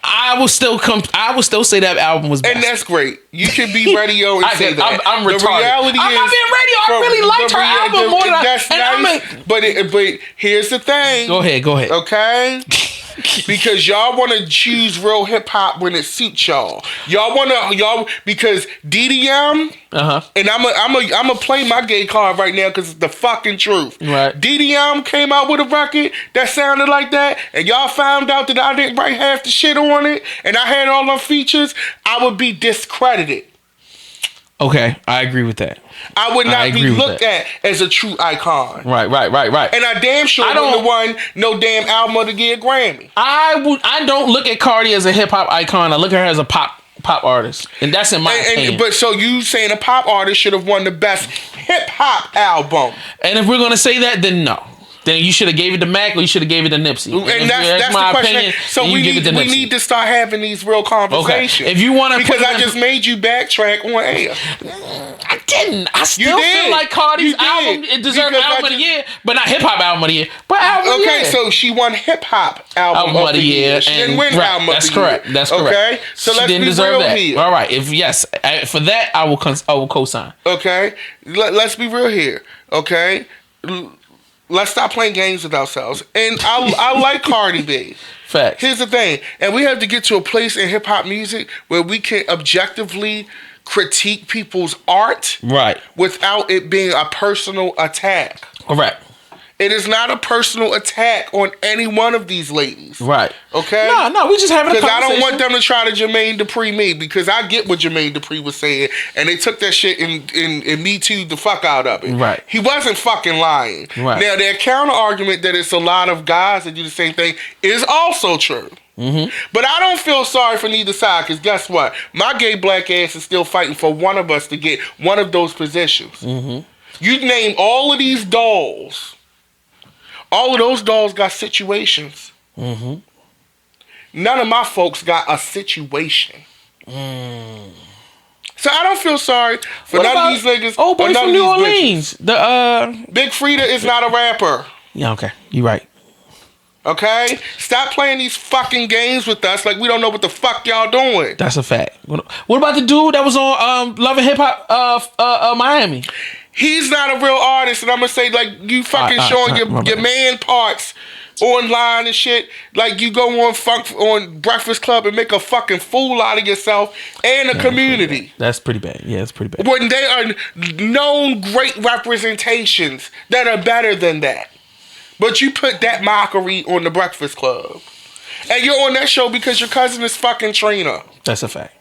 I will still say that album was best. And that's great. You can be radio and say that. I'm retarded. The reality I'm not being radio. I really liked her album more than that's nice. But here's the thing. Go ahead. Okay. Because y'all want to choose real hip hop when it suits y'all. Because DDM. And I'm a play my gay card right now because it's the fucking truth. Right. DDM came out with a record that sounded like that, and y'all found out that I didn't write half the shit on it, and I had all them features. I would be discredited. Okay, I agree with that. I would not be looked at as a true icon. Right. And I damn sure wouldn't have won no damn album of the year Grammy. I don't look at Cardi as a hip hop icon. I look at her as a pop artist, and that's in my opinion. But so you saying a pop artist should have won the best hip hop album? And if we're gonna say that, then no. Then you should have gave it to Mac, or you should have gave it to Nipsey. And that's my the question. Opinion, so we need to start having these real conversations. Okay. If you want to, because I just made you backtrack on air. I didn't. I still feel like Cardi's album it deserved album of the year, but not hip hop album of the year. But album of the year. So she won hip hop album of the year. She didn't win album of the year. That's correct. That's correct. Okay, so let's be real here. All right. For that, I will co-sign. Okay, let's be real here. Okay. Let's stop playing games with ourselves. And I like Cardi B. Facts. Here's the thing. And we have to get to a place in hip-hop music where we can objectively critique people's art. Right. Without it being a personal attack. Correct. It is not a personal attack on any one of these ladies. Right. Okay? No, we just having a conversation. Because I don't want them to try to Jermaine Dupri me, because I get what Jermaine Dupri was saying, and they took that shit and Me Too the fuck out of it. Right. He wasn't fucking lying. Right. Now, their counter argument that it's a lot of guys that do the same thing is also true. Mm-hmm. But I don't feel sorry for neither side, because guess what? My gay black ass is still fighting for one of us to get one of those positions. Mm-hmm. You name all of these dolls. All of those dolls got situations. Mm-hmm. None of my folks got a situation. Mm. So I don't feel sorry for none of these niggas. Oh, boy from New Orleans. Big Frida is not a rapper. Yeah, okay. You're right. Okay? Stop playing these fucking games with us like we don't know what the fuck y'all doing. That's a fact. What about the dude that was on Love and Hip Hop Miami? He's not a real artist, and I'm gonna say, like, you fucking showing your man parts online and shit. Like, you go on Breakfast Club and make a fucking fool out of yourself and the community. That's pretty bad. Yeah, it's pretty bad. When they are known great representations that are better than that. But you put that mockery on the Breakfast Club. And you're on that show because your cousin is fucking Trina. That's a fact.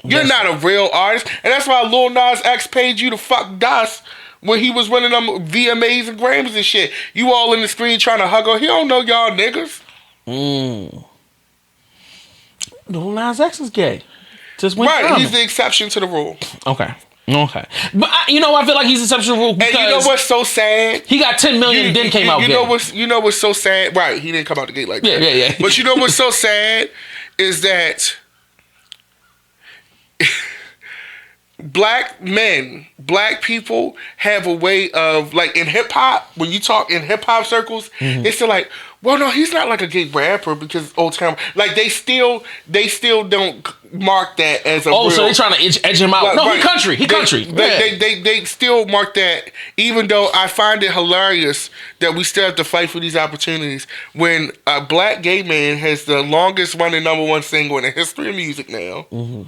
You're not a real artist, and that's why Lil Nas X paid you to fuck dust when he was winning them VMAs and Grammys and shit. You all in the screen trying to hug her. He don't know y'all niggas. Lil Nas X is gay. Just went right, he's the exception to the rule. Okay. But I feel like he's the exception to the rule because... And you know what's so sad? He got 10 million and then came out gay. You know what's so sad? Right, he didn't come out the gate like that. Yeah. But you know what's so sad is that... Black people have a way of, like, in hip hop, when you talk in hip hop circles, it's still like, well, no, he's not like a gay rapper because old time, like, they still don't mark that as a real, so they're trying to edge him out. Like, no, right. He country. They still mark that, even though I find it hilarious that we still have to fight for these opportunities when a black gay man has the longest running #1 single in the history of music now. Mm-hmm.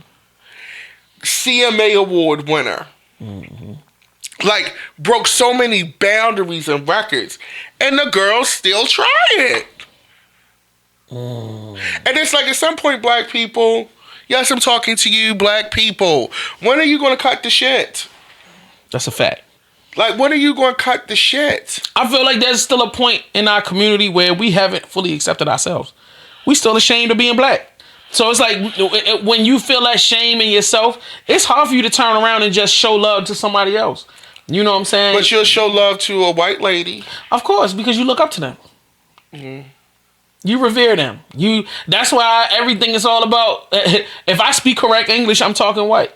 CMA Award winner. Mm-hmm. Like, broke so many boundaries and records, and the girls still try it. And it's like, at some point, black people, yes, I'm talking to you, black people, when are you going to cut the shit? That's a fact. Like, when are you going to cut the shit? I feel like there's still a point in our community where we haven't fully accepted ourselves. We still ashamed of being black. So it's like, when you feel that shame in yourself, it's hard for you to turn around and just show love to somebody else. You know what I'm saying? But you'll show love to a white lady. Of course, because you look up to them. You revere them. That's why everything is all about. If I speak correct English, I'm talking white.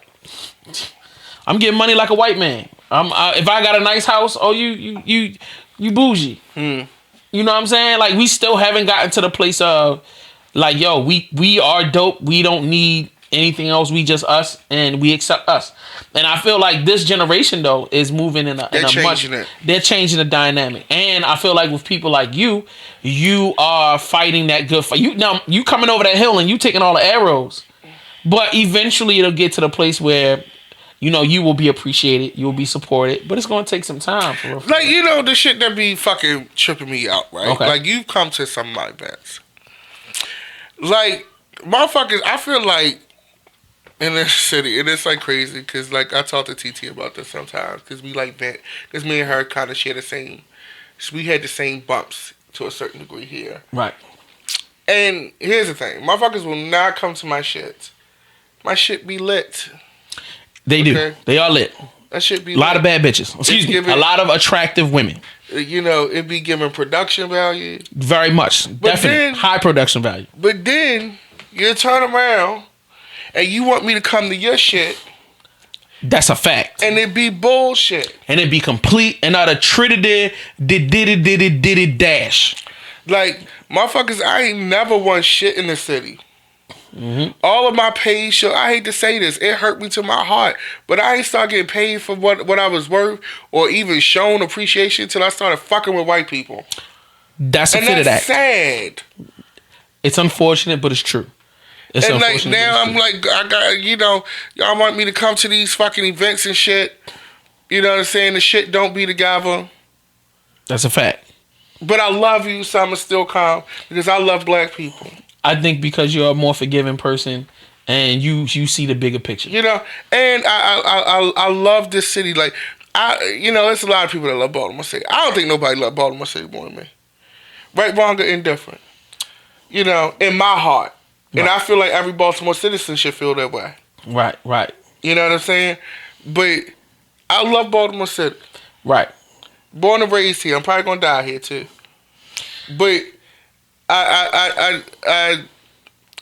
I'm getting money like a white man. If I got a nice house, you bougie. You know what I'm saying? Like, we still haven't gotten to the place of like, yo, we are dope. We don't need anything else. We just us, and we accept us. And I feel like this generation though is moving they're changing the dynamic. And I feel like with people like you are fighting that good fight. You coming over that hill and you taking all the arrows, but eventually it'll get to the place where you will be appreciated, you will be supported, but it's gonna take some time. Like, the shit that be fucking tripping me out, right? Okay. Like, you've come to some of my events. Like, motherfuckers, I feel like in this city, and it's like crazy, because like I talk to TT about this sometimes, because we like vent, because me and her kind of share the same, we had the same bumps to a certain degree here. Right. And here's the thing, motherfuckers will not come to my shit. My shit be lit. They do. They are lit. That shit be a lot of bad bitches. Excuse me. A lot of attractive women. It be giving production value. Very much. Definitely. High production value. But then you turn around and you want me to come to your shit. That's a fact. And it be bullshit. And it be complete and not a did it dash. Like, motherfuckers, I ain't never won shit in the city. All of my paid show, I hate to say this, it hurt me to my heart, but I ain't start getting paid for what I was worth or even shown appreciation until I started fucking with white people. That's a fit of that. That's sad. It's unfortunate, but it's true. It's and like now I'm like, I got, y'all want me to come to these fucking events and shit. You know what I'm saying? The shit don't be together. That's a fact. But I love you, so I'ma still come because I love black people. I think because you're a more forgiving person and you see the bigger picture. And I love this city. Like, it's a lot of people that love Baltimore City. I don't think nobody love Baltimore City more than me. Right, wrong, or indifferent. In my heart. Right. And I feel like every Baltimore citizen should feel that way. Right. You know what I'm saying? But I love Baltimore City. Right. Born and raised here. I'm probably gonna die here too. But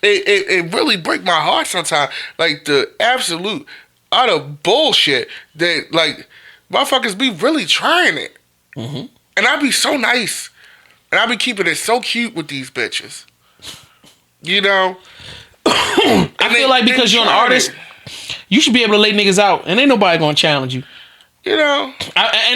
it really break my heart sometimes. Like, the absolute utter bullshit that, like, motherfuckers be really trying it. And I be so nice. And I be keeping it so cute with these bitches. I feel like because you're an artist, you should be able to lay niggas out and ain't nobody gonna challenge you. And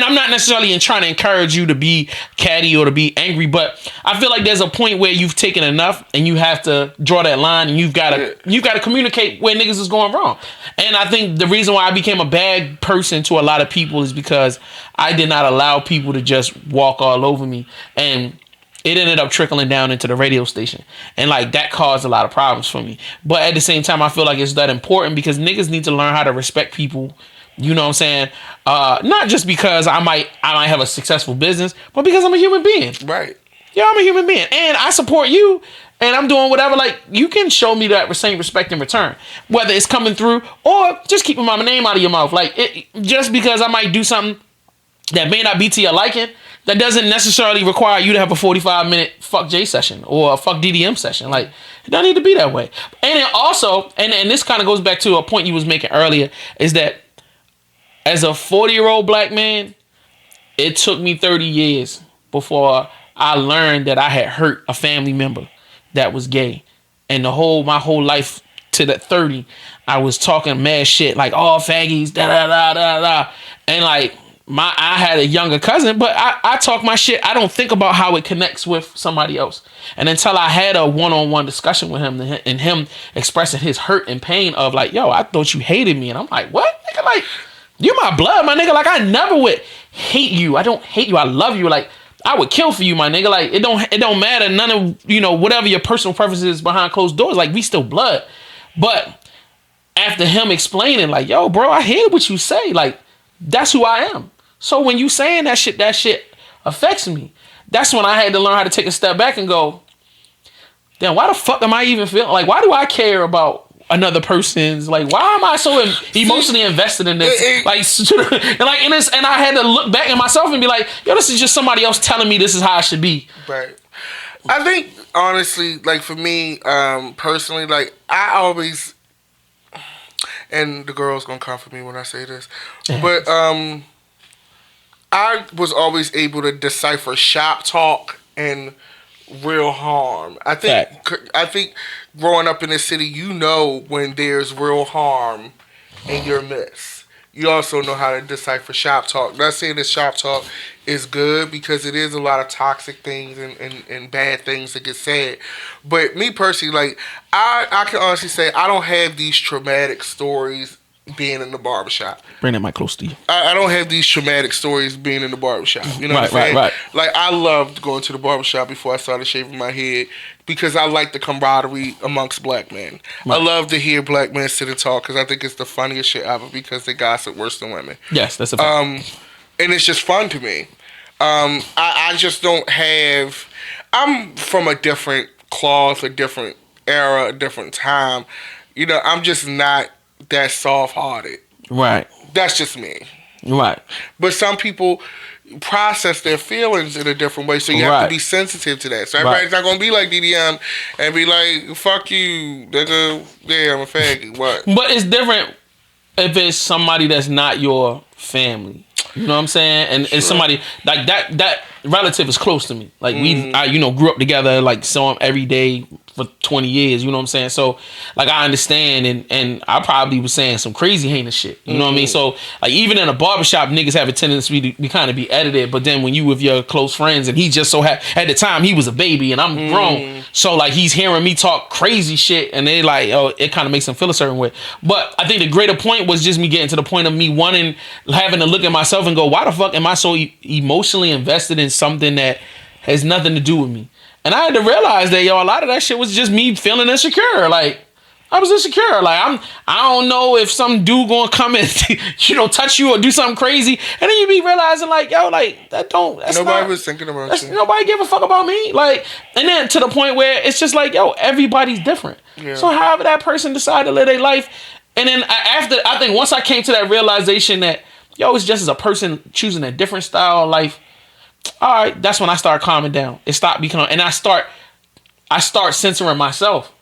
I'm not necessarily trying to encourage you to be catty or to be angry, but I feel like there's a point where you've taken enough and you have to draw that line, and you've got to communicate where niggas is going wrong. And I think the reason why I became a bad person to a lot of people is because I did not allow people to just walk all over me, and it ended up trickling down into the radio station. And like, that caused a lot of problems for me. But at the same time, I feel like it's that important because niggas need to learn how to respect people. You know what I'm saying? Not just because I might have a successful business, but because I'm a human being. Right. Yeah, I'm a human being. And I support you, and I'm doing whatever. Like, you can show me that same respect in return. Whether it's coming through or just keeping my name out of your mouth. Like, just because I might do something that may not be to your liking, that doesn't necessarily require you to have a 45-minute fuck J session or a fuck DDM session. Like, it don't need to be that way. And it also, and this kind of goes back to a point you was making earlier, is that as a 40-year-old black man, it took me 30 years before I learned that I had hurt a family member that was gay. And my whole life to that 30, I was talking mad shit, like, all faggies, da-da-da-da-da. And like, I had a younger cousin, but I talk my shit. I don't think about how it connects with somebody else. And until I had a one-on-one discussion with him and him expressing his hurt and pain of like, yo, I thought you hated me. And I'm like, what? Nigga, like, you my blood, my nigga. Like, I never would hate you. I don't hate you. I love you. Like, I would kill for you, my nigga. Like, it don't matter. None of, whatever your personal preferences behind closed doors. Like, we still blood. But after him explaining, like, yo, bro, I hear what you say. Like, that's who I am. So when you saying that shit affects me. That's when I had to learn how to take a step back and go, damn, why the fuck am I even feeling? Like, why do I care about another person's, like, why am I so emotionally invested in this? And I had to look back at myself and be like, yo, this is just somebody else telling me this is how I should be. Right. I think honestly, like for me, personally, like I always, and the girl's gonna come for me when I say this, but I was always able to decipher shop talk and real harm. I think growing up in the city, you know when there's real harm in your midst. You also know how to decipher shop talk. Not saying that shop talk is good, because it is a lot of toxic things and bad things that get said. But me personally, like I can honestly say I don't have these traumatic stories being in the barbershop. Bring that mic close to you. I don't have these traumatic stories being in the barbershop. You know what I'm saying? Right. Like, I loved going to the barbershop before I started shaving my head, because I like the camaraderie amongst black men. Right. I love to hear black men sit and talk, because I think it's the funniest shit ever, because they gossip worse than women. Yes, that's a fact. And it's just fun to me. I just don't have... I'm from a different cloth, a different era, a different time. You know, I'm just not that soft-hearted. Right. That's just me. Right. But some people process their feelings in a different way, so you have to be sensitive to that. So everybody's not going to be like DDM and be like, fuck you, nigga, yeah, I'm a faggot, what? But it's different if it's somebody that's not your family. You know what I'm saying? And it's somebody like that relative is close to me. Like I grew up together, like saw him every day for 20 years, you know what I'm saying? So like I understand, and I probably was saying some crazy heinous shit. You know what I mean? So like even in a barbershop, niggas have a tendency to kind of be edited, but then when you with your close friends, and he just so at the time he was a baby and I'm grown, so like he's hearing me talk crazy shit, and they like, oh, it kind of makes him feel a certain way. But I think the greater point was just me getting to the point of me having to look at myself and go, why the fuck am I so emotionally invested in something that has nothing to do with me? And I had to realize that, a lot of that shit was just me feeling insecure. Like, I was insecure. Like, I don't know if some dude gonna come and, touch you or do something crazy. And then you be realizing, like, that's nobody was thinking about you. Nobody give a fuck about me. Like, and then to the point where it's just like, everybody's different. Yeah. So however that person decided to live their life. And then I think once I came to that realization that, it's just as a person choosing a different style of life, all right, that's when I start calming down. It stopped becoming, and I start censoring myself.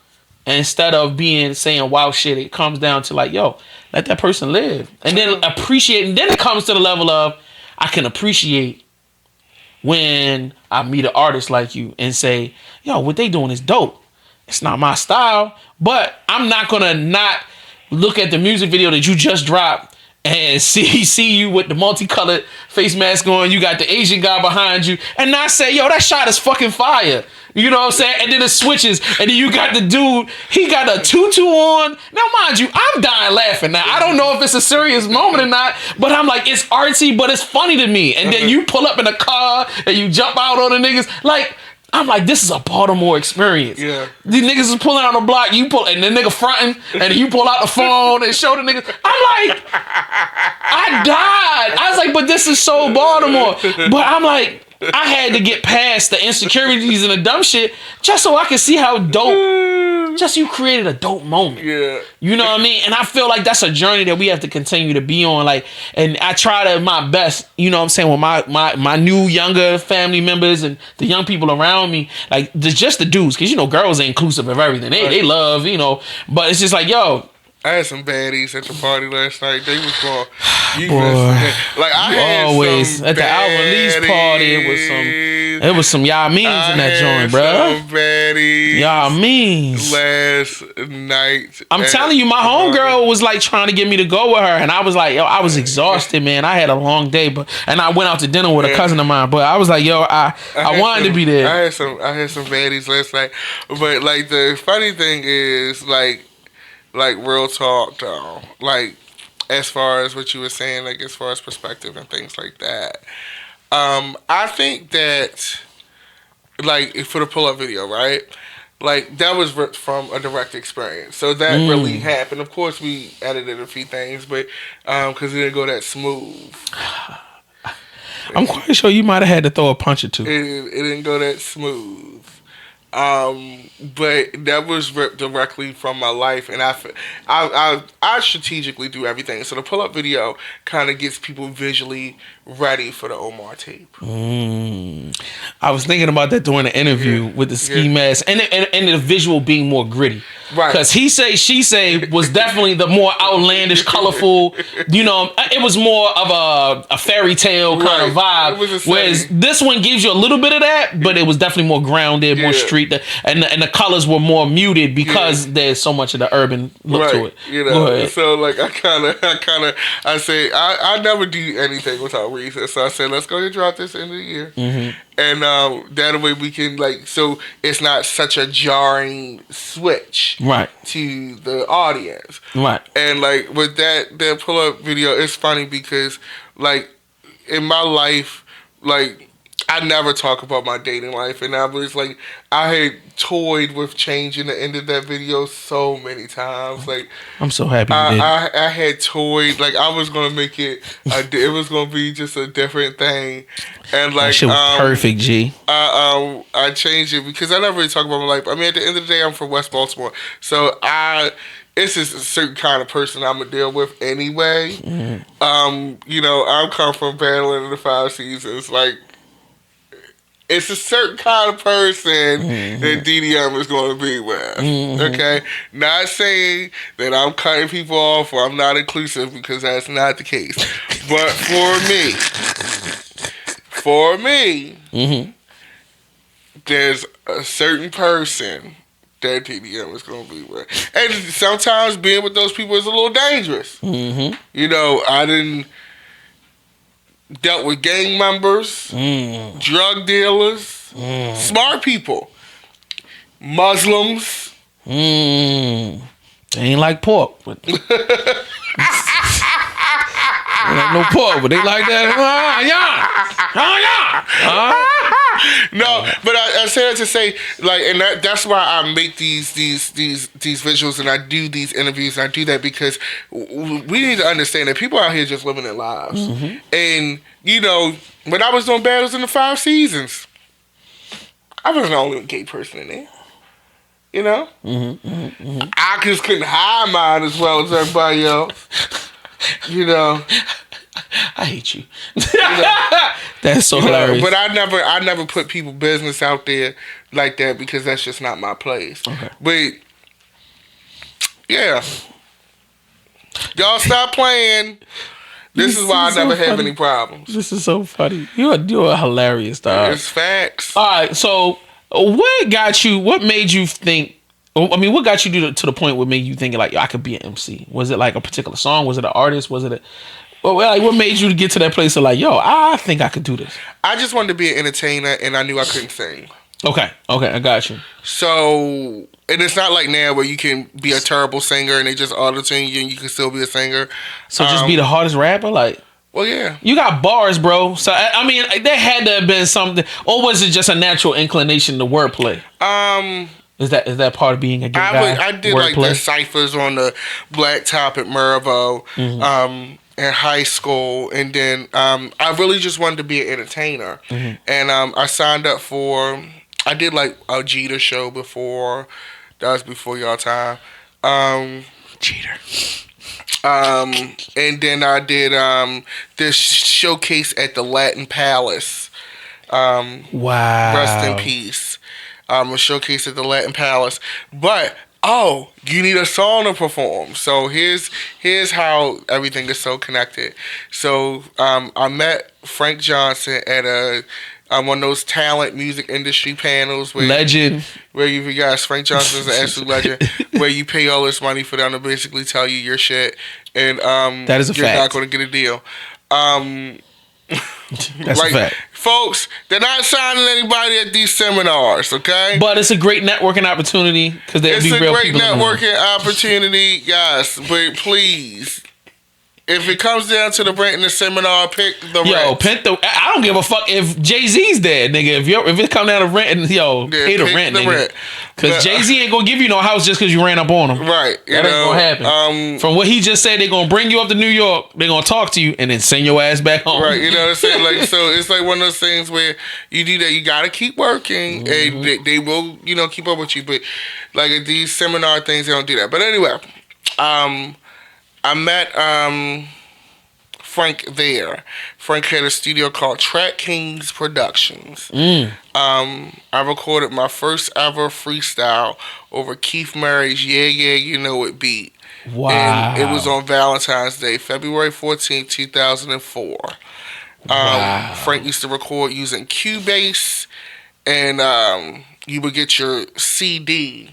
And instead of saying wild shit, it comes down to like, let that person live. And then appreciate, and then it comes to the level of, I can appreciate when I meet an artist like you and say, what they doing is dope. It's not my style, but I'm not gonna not look at the music video that you just dropped and see you with the multicolored face mask on, you got the Asian guy behind you, and not say, that shot is fucking fire. You know what I'm saying? And then it switches, and then you got the dude, he got a tutu on. Now, mind you, I'm dying laughing now. I don't know if it's a serious moment or not, but I'm like, it's artsy, but it's funny to me. And then you pull up in a car, and you jump out on the niggas. Like, I'm like, this is a Baltimore experience. Yeah. These niggas is pulling out the block, you pull, and the nigga fronting, and you pull out the phone and show the niggas. I'm like, I died. I was like, but this is so Baltimore. But I'm like, I had to get past the insecurities and the dumb shit just so I could see how dope. Just you created a dope moment. Yeah. You know what I mean? And I feel like that's a journey that we have to continue to be on. Like, and I try to my best, you know what I'm saying, with my new younger family members and the young people around me, like just the dudes, because girls are inclusive of everything. They love, but it's just like, I had some baddies at the party last night. They was going, I had always some at the album release party. It was some y'all means in that joint, bro. Some baddies. Y'all means last night. I'm telling you, my homegirl was like trying to get me to go with her, and I was like, I was exhausted, man. I had a long day, and I went out to dinner with a cousin of mine, but I was like, I wanted to be there. I had some baddies last night, but like the funny thing is like real talk though, like as far as what you were saying, like as far as perspective and things like that, I think that like for the pull-up video, right, like that was from a direct experience, so that really happened. Of course we edited a few things, but because it didn't go that smooth. I'm quite sure you might have had to throw a punch or two. It didn't go that smooth. But that was ripped directly from my life, and I strategically do everything. So the pull up video kind of gets people visually ready for the Omar tape. I was thinking about that during the interview with the ski mask and the visual being more gritty. Right. Because he say, she say was definitely the more outlandish, colorful. You know, it was more of a fairy tale kind of vibe. Whereas this one gives you a little bit of that, but it was definitely more grounded, more street. And the colors were more muted because there's so much of the urban look to it. You know, so like I say I never do anything without reason. So I said, let's go ahead and drop this end of the year. And that way we can so it's not such a jarring switch to the audience. Right. And like with that pull up video, it's funny because like in my life, like I never talk about my dating life, and I was like, I had toyed with changing the end of that video so many times. Like, I'm so happy you did. I had toyed, like I was gonna make it. It was gonna be just a different thing, and like that shit was perfect, G. I changed it because I never really talk about my life. I mean, at the end of the day, I'm from West Baltimore, so it's just a certain kind of person I'm gonna deal with anyway. You know, I'm come from battling in the 5 seasons, like. It's a certain kind of person that DDM is going to be with. Okay? Not saying that I'm cutting people off or I'm not inclusive because that's not the case. But for me, there's a certain person that DDM is going to be with. And sometimes being with those people is a little dangerous. You know, I didn't... dealt with gang members, drug dealers, smart people, Muslims. They ain't like pork. But they like no pork, but they like that. No, but I say that to say, like, and that's why I make these visuals and I do these interviews and I do that because we need to understand that people out here just living their lives. And, you know, when I was doing battles in the 5 seasons, I wasn't the only gay person in there. You know? I just couldn't hide mine as well as everybody else. You know? I hate you. That's so hilarious. But I never put people business out there like that because that's just not my place. Okay. But yeah, y'all stop playing. This is why I never have any problems. This is so funny. You're hilarious, dog. It's facts. All right, so what made you think? I mean, what got you to the point where made you think like, yo, I could be an MC? Was it like a particular song? Was it an artist? Was it what made you get to that place of like, yo, I think I could do this? I just wanted to be an entertainer, and I knew I couldn't sing. Okay, I got you. So, and it's not like now where you can be a terrible singer and they just auto-tune you and you can still be a singer. So just be the hardest rapper? Like, well, yeah. You got bars, bro. So, I mean, there had to have been something, or was it just a natural inclination to wordplay? Is that part of being a good guy? I did wordplay? Like the ciphers on the Black Top at Mervo. In high school, and then I really just wanted to be an entertainer, and I signed up for. I did like a Jeter show before. That was before y'all time. Jeter. And then I did this showcase at the Latin Palace. Wow. Rest in peace. A showcase at the Latin Palace, but. Oh, you need a song to perform. So here's how everything is so connected. So I met Frank Johnson at one of those talent music industry panels where legend. Where you guys, Frank Johnson is an absolute legend. Where you pay all this money for them to basically tell you your shit, and that is a you're fact. not going to get a deal. That's a fact. Folks, they're not signing anybody at these seminars, okay? But it's a great networking opportunity because there'll be real people. It's a great networking opportunity, yes. But please, If it comes down to the rent and the seminar, pick the rent. I don't give a fuck if Jay-Z's dead, nigga. If it come down to rent and pay the rent, nigga. Because Jay-Z ain't gonna give you no house just because you ran up on him. Right. That ain't gonna happen. From what he just said, they're gonna bring you up to New York, they're gonna talk to you, and then send your ass back home. Right, you know what I'm saying? Like, so it's like one of those things where you do that, you gotta keep working, and they will, keep up with you. But like at these seminar things, they don't do that. But anyway, I met Frank there. Frank had a studio called Track Kings Productions. I recorded my first ever freestyle over Keith Murray's Yeah, Yeah, You Know It beat. Wow. And it was on Valentine's Day, February 14th, 2004. Wow. Frank used to record using Cubase, and you would get your CD.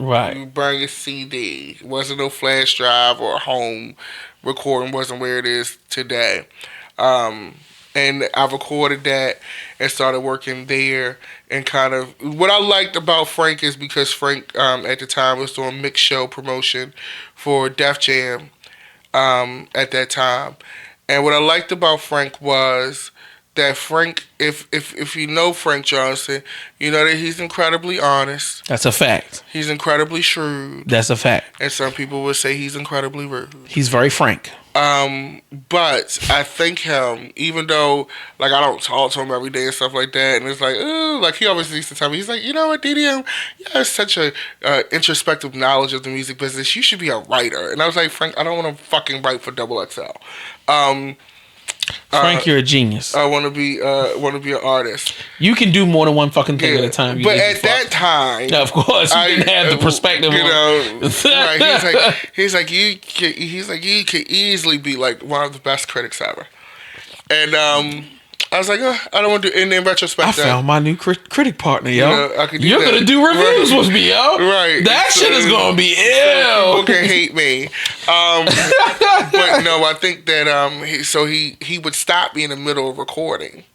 Right. You bring a CD. It wasn't no flash drive or home recording. Wasn't where it is today. And I recorded that and started working there. And kind of what I liked about Frank is because Frank at the time was doing mix show promotion for Def Jam at that time. And what I liked about Frank was that Frank, if you know Frank Johnson, you know that he's incredibly honest. That's a fact. He's incredibly shrewd. That's a fact. And some people would say he's incredibly rude. He's very frank. But I think him, even though like I don't talk to him every day and stuff like that, and it's like, oh, like he always used to tell me, he's like, you know what, DDM, you have such a introspective knowledge of the music business. You should be a writer. And I was like, Frank, I don't want to fucking write for Double XL. Frank, you're a genius. I want to be an artist. You can do more than one fucking thing at a time. But at that time, of course, you didn't have the perspective. Right? He's like you could easily be like one of the best critics ever. And I was like, I don't want to do. And in retrospect, I found my new critic partner, yo. You're gonna do reviews with me, yo. Right. That shit is gonna be ill. People can hate me. But no, I think that he would stop me in the middle of recording,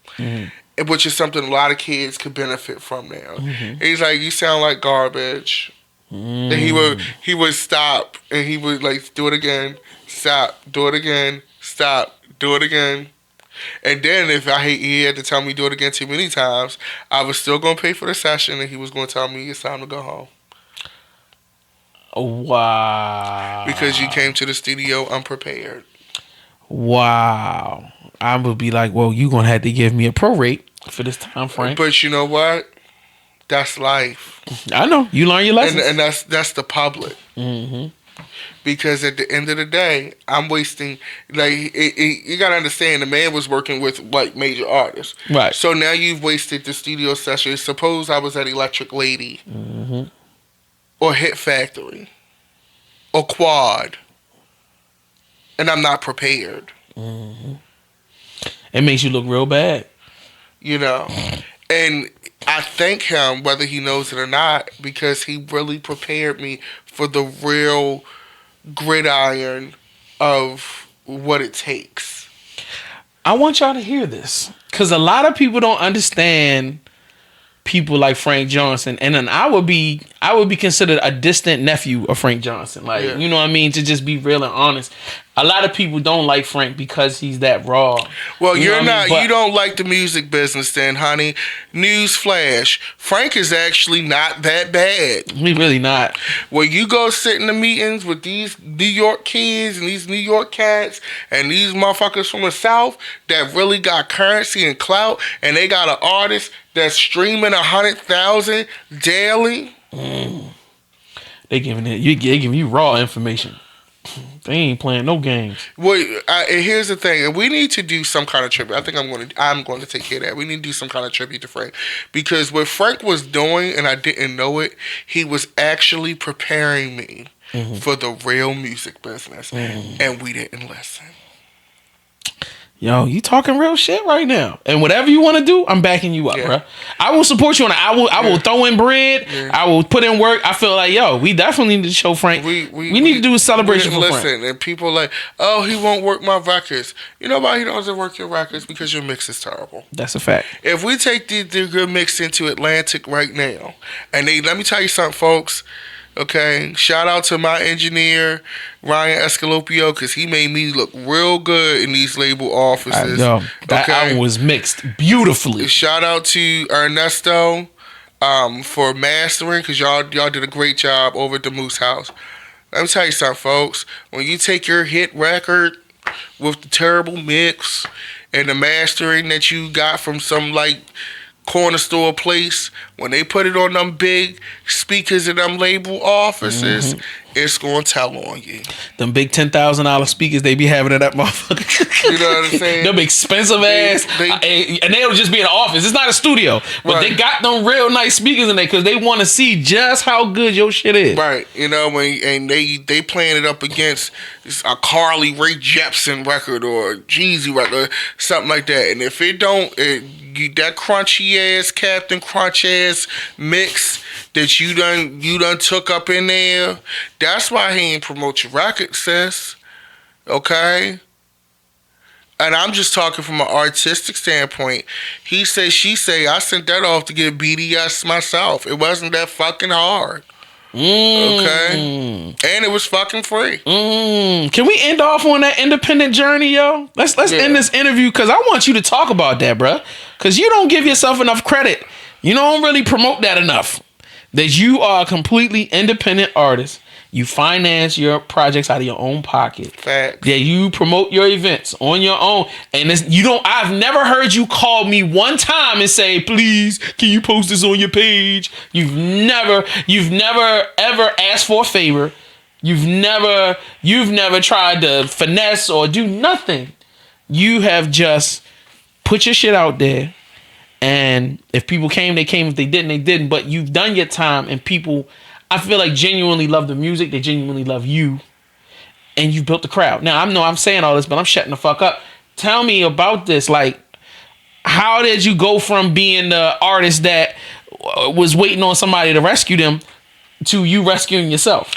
which is something a lot of kids could benefit from now. He's like, you sound like garbage. And he would stop and he would like do it again, stop, do it again, stop, do it again. And then if he had to tell me do it again too many times, I was still going to pay for the session, and he was going to tell me it's time to go home. Wow. Because you came to the studio unprepared. Wow. I would be like, well, you're going to have to give me a prorate for this time frame. But you know what? That's life. I know. You learn your lessons. And that's the public. Because at the end of the day, I'm wasting, like, you got to understand, the man was working with, like, major artists. Right. So now you've wasted the studio session. Suppose I was at Electric Lady or Hit Factory or Quad, and I'm not prepared. It makes you look real bad. You know? And I thank him, whether he knows it or not, because he really prepared me for the real gridiron of what it takes. I want y'all to hear this, because a lot of people don't understand people like Frank Johnson, and then I would be considered a distant nephew of Frank Johnson. Like, you know what I mean? To just be real and honest. A lot of people don't like Frank because he's that raw. Well, you don't like the music business then, honey. News flash. Frank is actually not that bad. He really not. When you go sit in the meetings with these New York kids and these New York cats and these motherfuckers from the South that really got currency and clout, and they got an artist that's streaming 100,000 daily. They giving you raw information. They ain't playing no games. Well, here's the thing, and we need to do some kind of tribute. I think I'm going to take care of that. We need to do some kind of tribute to Frank, because what Frank was doing, and I didn't know it, he was actually preparing me for the real music business, and we didn't listen. Yo, you talking real shit right now. And whatever you want to do, I'm backing you up, bro. I will support you on it. I will throw in bread. I will put in work. I feel like, yo, we definitely need to show Frank. We need to do a celebration for Frank. Listen, and people like, oh, he won't work my records. You know why he doesn't work your records? Because your mix is terrible. That's a fact. If we take the good mix into Atlantic right now, and let me tell you something, folks. Okay, shout out to my engineer Ryan Escalopio because he made me look real good in these label offices. That album was mixed beautifully. Shout out to Ernesto for mastering because y'all did a great job over at the Moose House. Let me tell you something, folks. When you take your hit record with the terrible mix and the mastering that you got from some like corner store place, when they put it on them big speakers in them label offices, it's gonna tell on you. Them big $10,000 speakers they be having in that motherfucker. You know what I'm saying? Them expensive ass, and they'll just be in an office. It's not a studio, but they got them real nice speakers in there because they want to see just how good your shit is. Right, you know, and they playing it up against a Carly Rae Jepsen record or Jeezy record, something like that. And if it don't, that crunchy ass Captain Crunch ass mix that you done took up in there, that's why he ain't promote your record, sis. Okay? And I'm just talking from an artistic standpoint. He say, she say, I sent that off to get BDS myself. It wasn't that fucking hard. Okay? And it was fucking free. Can we end off on that independent journey, yo? Let's end this interview because I want you to talk about that, bro. Because you don't give yourself enough credit. You don't really promote that enough. That you are a completely independent artist. You finance your projects out of your own pocket. Facts. That you promote your events on your own. And I've never heard you call me one time and say, please, can you post this on your page? You've never ever asked for a favor. You've never tried to finesse or do nothing. You have just put your shit out there. And if people came, they came. If they didn't, they didn't. But you've done your time, and people, I feel like, genuinely love the music. They genuinely love you, and you've built the crowd. Now, I know I'm saying all this, but I'm shutting the fuck up. Tell me about this. Like, how did you go from being the artist that was waiting on somebody to rescue them to you rescuing yourself?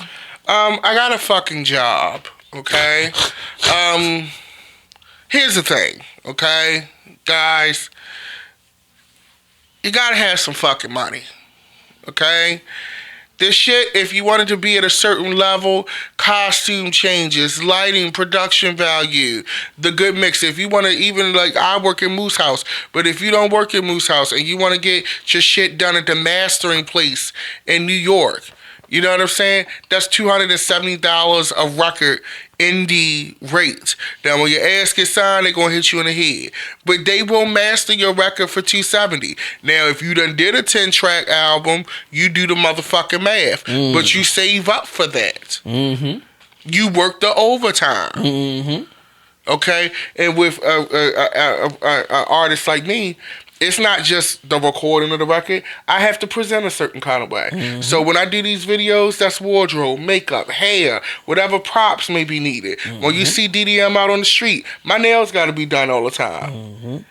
I got a fucking job, okay? Here's the thing, okay? Guys, you gotta have some fucking money, okay? This shit, if you wanted to be at a certain level, costume changes, lighting, production value, the good mix. If you want to, even like I work in Moose House, but if you don't work in Moose House and you want to get your shit done at the mastering place in New York, you know what I'm saying? That's $270 a record indie rate. Now, when your ass gets signed, they're going to hit you in the head. But they will master your record for $270. Now, if you done did a 10-track album, you do the motherfucking math. But you save up for that. You work the overtime. Okay? And with an artist like me, it's not just the recording of the record. I have to present a certain kind of way. So when I do these videos, that's wardrobe, makeup, hair, whatever props may be needed. When you see DDM out on the street, my nails got to be done all the time.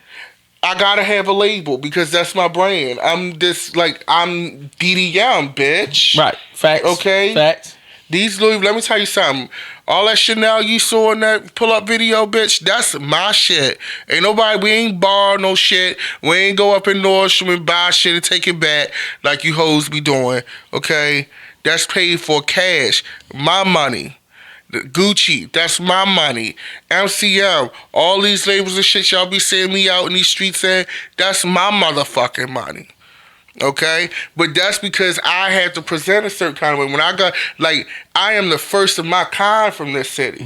I got to have a label because that's my brand. I'm DDM, bitch. Right. Facts. Okay? Facts. These Louis, let me tell you something. All that Chanel you saw in that pull-up video, bitch, that's my shit. Ain't nobody, we ain't borrow no shit. We ain't go up in Nordstrom and buy shit and take it back like you hoes be doing, okay? That's paid for cash. My money. The Gucci, that's my money. MCM, all these labels and shit y'all be seeing me out in these streets saying, that's my motherfucking money. Okay, but that's because I had to present a certain kind of way. When I got, like, I am the first of my kind from this city.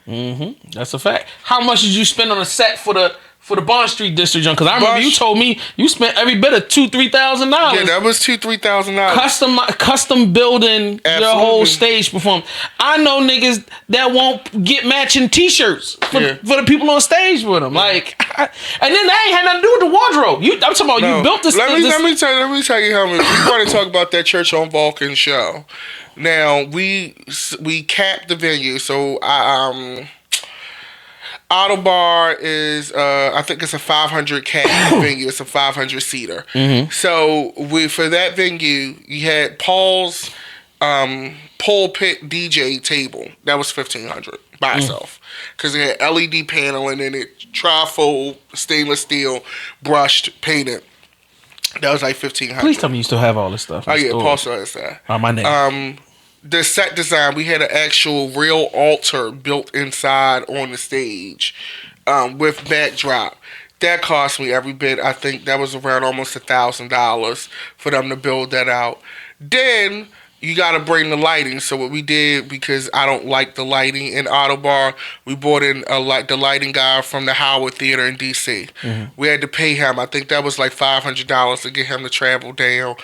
That's a fact. How much did you spend on a set for the Bond Street District Junk? Because I remember you told me you spent every bit of $2,000-$3,000. Yeah, that was $2,000-$3,000. Custom building your whole stage performance. I know niggas that won't get matching T-shirts for the people on stage with them. Like, and then that ain't had nothing to do with the wardrobe. I'm talking about you built this. Let me tell you how much. We want to talk about that Church on Vulcan show. Now we capped the venue, so Autobar is, I think it's a 500 cap venue. It's a 500 seater. So for that venue, you had Paul's pulpit DJ table. That was $1,500 by itself because it had LED paneling in it, trifold stainless steel, brushed, painted. That was like $1,500. Please tell me you still have all this stuff. Oh yeah, stored. Paul still has that. My name. The set design, we had an actual real altar built inside on the stage, with backdrop. That cost me every bit. I think that was around almost $1,000 for them to build that out. Then you got to bring the lighting. So what we did, because I don't like the lighting in Autobar, we brought in the lighting guy from the Howard Theater in D.C. We had to pay him. I think that was like $500 to get him to travel down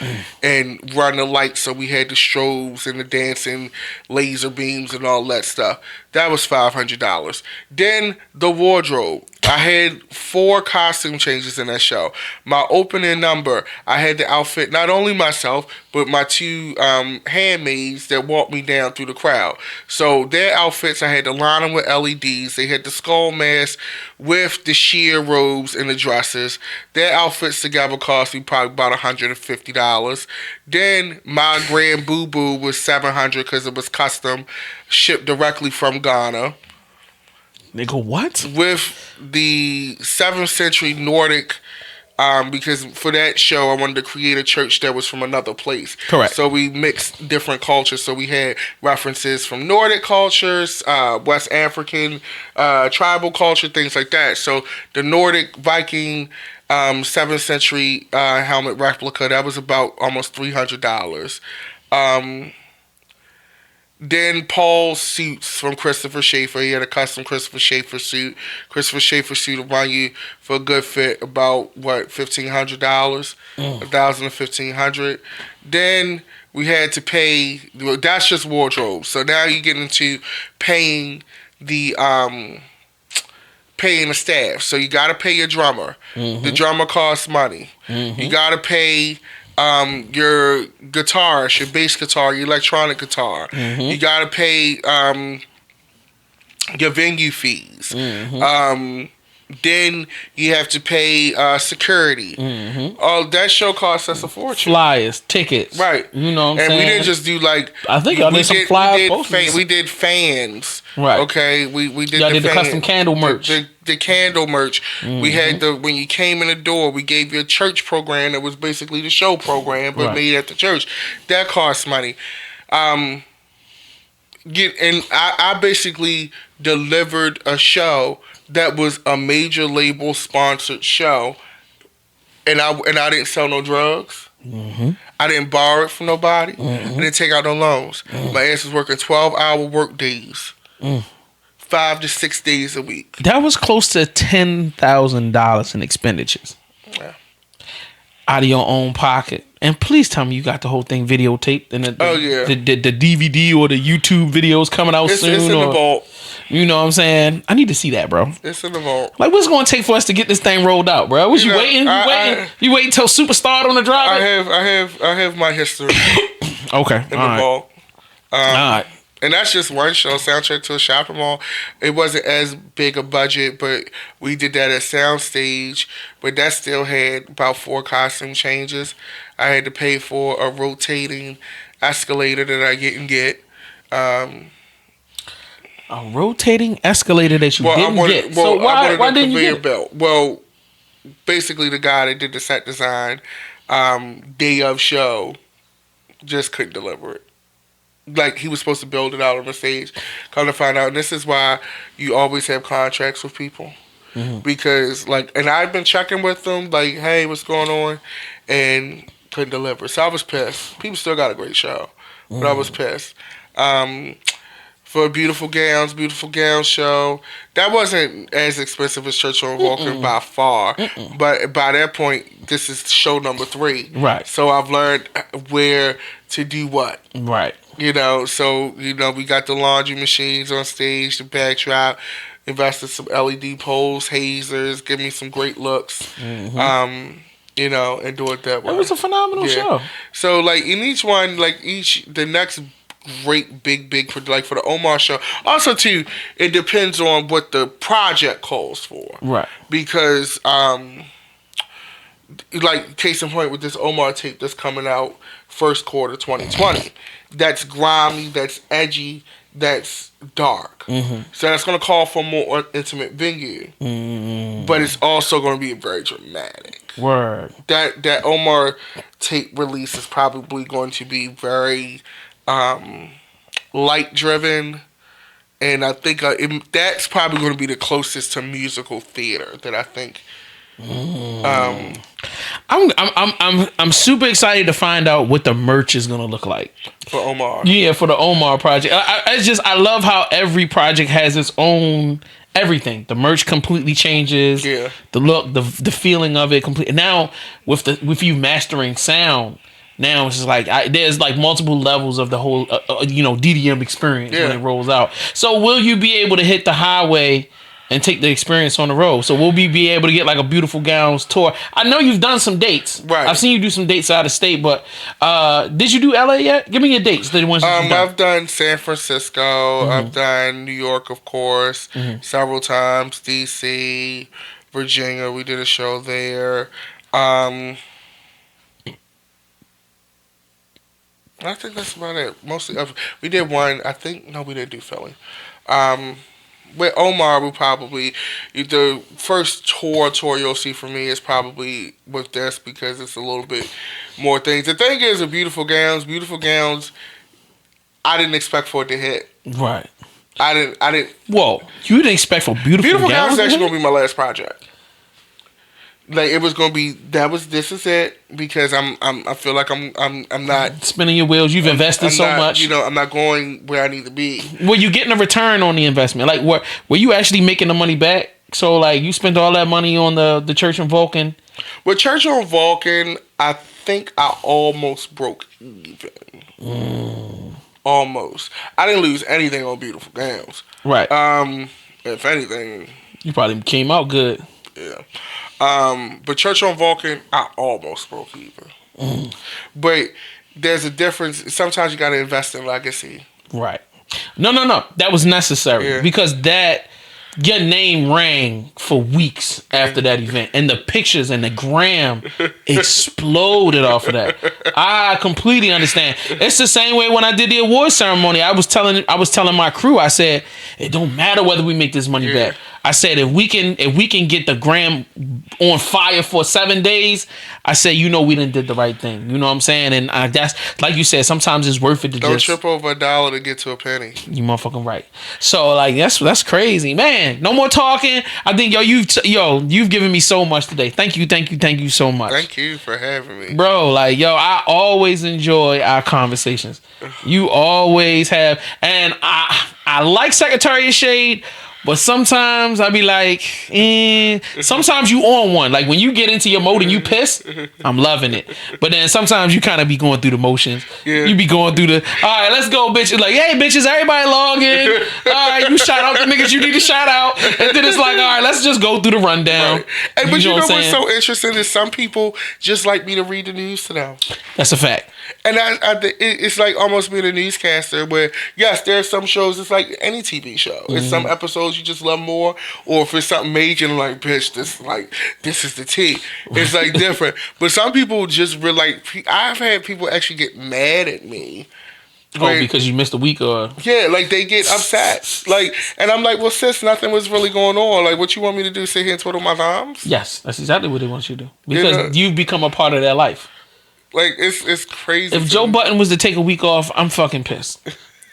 and run the lights. So we had the strobes and the dancing laser beams and all that stuff. That was $500. Then the wardrobe. I had 4 costume changes in that show. My opening number, I had to outfit not only myself, but my 2 handmaids that walked me down through the crowd. So their outfits, I had to line them with LEDs. They had the skull mask with the sheer robes and the dresses. Their outfits together cost me probably about $150. Then my grand boo-boo was $700 because it was custom, shipped directly from Ghana. Nigga, what? With the 7th century Nordic, because for that show I wanted to create a church that was from another place. Correct. So we mixed different cultures. So we had references from Nordic cultures, West African, tribal culture, things like that. So the Nordic Viking 7th century helmet replica, that was about almost $300. Then Paul's suits from Christopher Schaefer. He had a custom Christopher Schaefer suit. Christopher Schaefer suit will buy you for a good fit about $1,500, $1,000 to $1,500. Then we had to pay. Well, that's just wardrobe. So now you get into paying the staff. So you got to pay your drummer. The drummer costs money. You got to pay your guitarist, your bass guitar, your electronic guitar. You gotta pay your venue fees. Then you have to pay security. Oh, that show cost us a fortune. Flyers, tickets. Right. You know what I'm and saying? we didn't just do like... I think y'all did some flyer posters. We did fans. Right. Okay. We did y'all the did the custom candle merch. The candle merch. We had when you came in the door, we gave you a church program that was basically the show program, but made at the church. That cost money. I basically delivered a show that was a major label sponsored show, and I didn't sell no drugs. I didn't borrow it from nobody. I didn't take out no loans. My ass was working 12-hour work days, 5 to 6 days a week. That was close to $10,000 in expenditures. Yeah. Out of your own pocket. And please tell me you got the whole thing videotaped and the DVD or the YouTube videos coming out soon. It's in the vault. You know what I'm saying? I need to see that, bro. It's in the vault. Like, what's it going to take for us to get this thing rolled out, bro? Was you waiting? You waiting till Superstar on the drive? I have my history. Okay. In the vault. All right. And that's just one show, Soundtrack to a Shopping Mall. It wasn't as big a budget, but we did that at Soundstage. But that still had about 4 costume changes. I had to pay for a rotating escalator that I didn't get. A rotating escalator that you didn't get. So why didn't you get it? Belt. Well, basically the guy that did the set design, day of show, just couldn't deliver it. Like, he was supposed to build it out on the stage. Come to find out, and this is why you always have contracts with people. Because, like, and I've been checking with them, like, hey, what's going on? And couldn't deliver. So I was pissed. People still got a great show, but I was pissed. For Beautiful Gowns show, that wasn't as expensive as Church on Walking by far. But by that point, this is show number 3. Right. So I've learned where to do what. Right. You know, so, you know, we got the laundry machines on stage, the backdrop, invested some LED poles, hazers, give me some great looks, you know, and do it that way. It was a phenomenal show. So, like, in each one, like, the next great big like for the Omar show, also too, it depends on what the project calls for. Right. Because, like, case in point with this Omar tape that's coming out first quarter 2020, that's grimy, that's edgy, that's dark. So that's going to call for a more intimate venue. But it's also going to be very dramatic. Word. That Omar tape release is probably going to be very light driven, and I think that's probably going to be the closest to musical theater that I think. I'm super excited to find out what the merch is gonna look like For Omar. Yeah, for the Omar project. I love how every project has its own everything. The merch completely changes. Yeah. The look, the feeling of it completely. Now with you mastering sound, now it's just like there's like multiple levels of the whole DDM experience when it rolls out. So will you be able to hit the highway and take the experience on the road? So will we be able to get like a Beautiful Gowns tour? I know you've done some dates. Right. I've seen you do some dates out of state, but did you do LA yet? Give me your dates. The ones that you've done. I've done San Francisco. I've done New York, of course, several times. DC, Virginia. We did a show there. I think that's about it. Mostly, we did one. I think no, we didn't do Philly. With Omar, we probably the first tour you'll see from me is probably with this because it's a little bit more things. The thing is, with Beautiful Gowns, I didn't expect for it to hit. Right. I didn't. Whoa, you didn't expect for Beautiful Gowns is actually gonna be my last project. Like it was gonna be. This is it because I feel like I'm not spinning your wheels. You've invested so much. I'm not going where I need to be. Were you getting a return on the investment? Like, were you actually making the money back? So, like, you spent all that money on the Church on Vulcan? With Church on Vulcan, I think I almost broke even. Almost. I didn't lose anything on Beautiful Gowns. Right. If anything, you probably came out good. Yeah. But Church on Vulcan, I almost broke even. But there's a difference. Sometimes you got to invest in legacy. Right. No. That was necessary because your name rang for weeks after that event, and the pictures and the gram exploded off of that. I completely understand. It's the same way when I did the award ceremony. I was telling my crew, I said, it don't matter whether we make this money back. I said if we can get the gram on fire for 7 days, I said we did the right thing. You know what I'm saying? And that's like you said. Sometimes it's worth it to don't trip over $1 to get to a penny. You motherfucking right. So like that's crazy, man. No more talking. I think you've given me so much today. Thank you so much. Thank you for having me, bro. Like I always enjoy our conversations. You always have, and I like Secretary of Shade. But sometimes I be like, sometimes you on one. Like when you get into your mode and you piss, I'm loving it. But then sometimes you kind of be going through the motions. Yeah. You be going through all right, let's go, bitches. Like, hey, bitches, everybody log in. All right, you shout out the niggas you need to shout out. And then it's like, all right, let's just go through the rundown. Right. Hey, but you know what's so interesting is some people just like me to read the news to them. That's a fact. And it's like almost being a newscaster where, yes, there are some shows, it's like any TV show. It's some episodes you just love more, or if it's something major and like, bitch, this is the tea. It's like different. But some people just really I've had people actually get mad at me. Because you missed a week or... Yeah, like they get upset. Like, and I'm like, well, sis, nothing was really going on. Like, what you want me to do, sit here and twiddle my thumbs? Yes, that's exactly what they want you to do. Because you've become a part of their life. Like, it's crazy. If Joe Budden was to take a week off, I'm fucking pissed.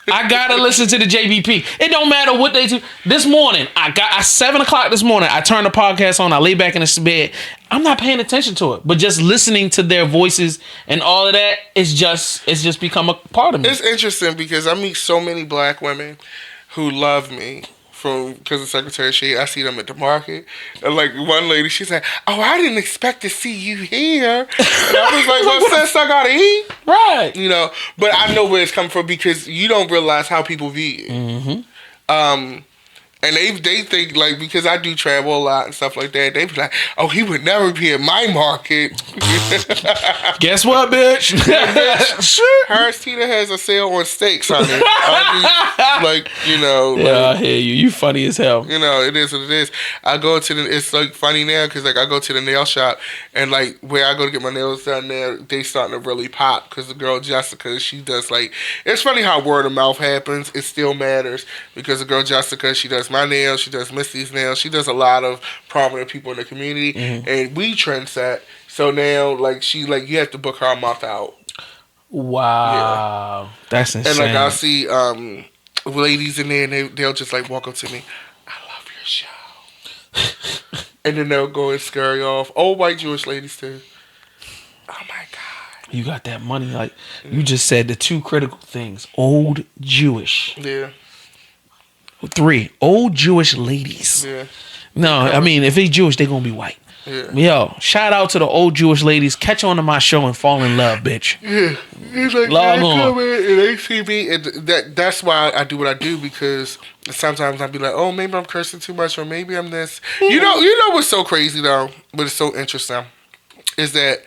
I gotta listen to the JBP. It don't matter what they do. This morning, at 7 o'clock this morning, I turned the podcast on. I lay back in the bed. I'm not paying attention to it, but just listening to their voices and all of that, it's just become a part of me. It's interesting because I meet so many black women who love me. Because of Secretary of Shade, I see them at the market. And like one lady, she's like, oh, I didn't expect to see you here. And I was like, well, sis, I gotta eat. Right. But I know where it's coming from because you don't realize how people view you. Mm-hmm. And they think, like, because I do travel a lot and stuff like that, they be like, oh, he would never be at my market. Guess what, bitch? Harris Teeter has a sale on steaks, honey. Yeah, I hear you. You funny as hell. It is what it is. I go to it's like funny now because like I go to the nail shop and like where I go to get my nails done there, they starting to really pop because the girl Jessica, she does like, it's funny how word of mouth happens. It still matters because the girl Jessica, she does my nails. She does Misty's nails. She does a lot of prominent people in the community, and we trendset. So now, like, you have to book her a month out. Wow, that's insane. And like, I'll see ladies in there, and they'll just like walk up to me. I love your show, and then they'll go and scurry off. Old white Jewish ladies too. Oh my God. You got that money. Like, you just said the two critical things. Old Jewish. Yeah. 3, old Jewish ladies. Yeah. No, I mean, if they Jewish, they gonna be white. Yeah. Yo, shout out to the old Jewish ladies. Catch on to my show and fall in love, bitch. Yeah. It's like, Log they on. come in and they see me, and that's why I do what I do, because sometimes I'll be like, oh, maybe I'm cursing too much, or maybe I'm this. You know what's so crazy though, but it's so interesting, is that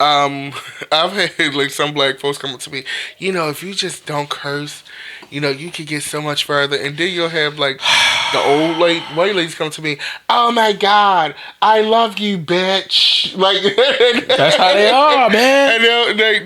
I've had like some black folks come up to me, if you just don't curse, you could get so much further. And then you'll have like the old white ladies come to me, oh my God, I love you, bitch. Like, that's how they are, man. And they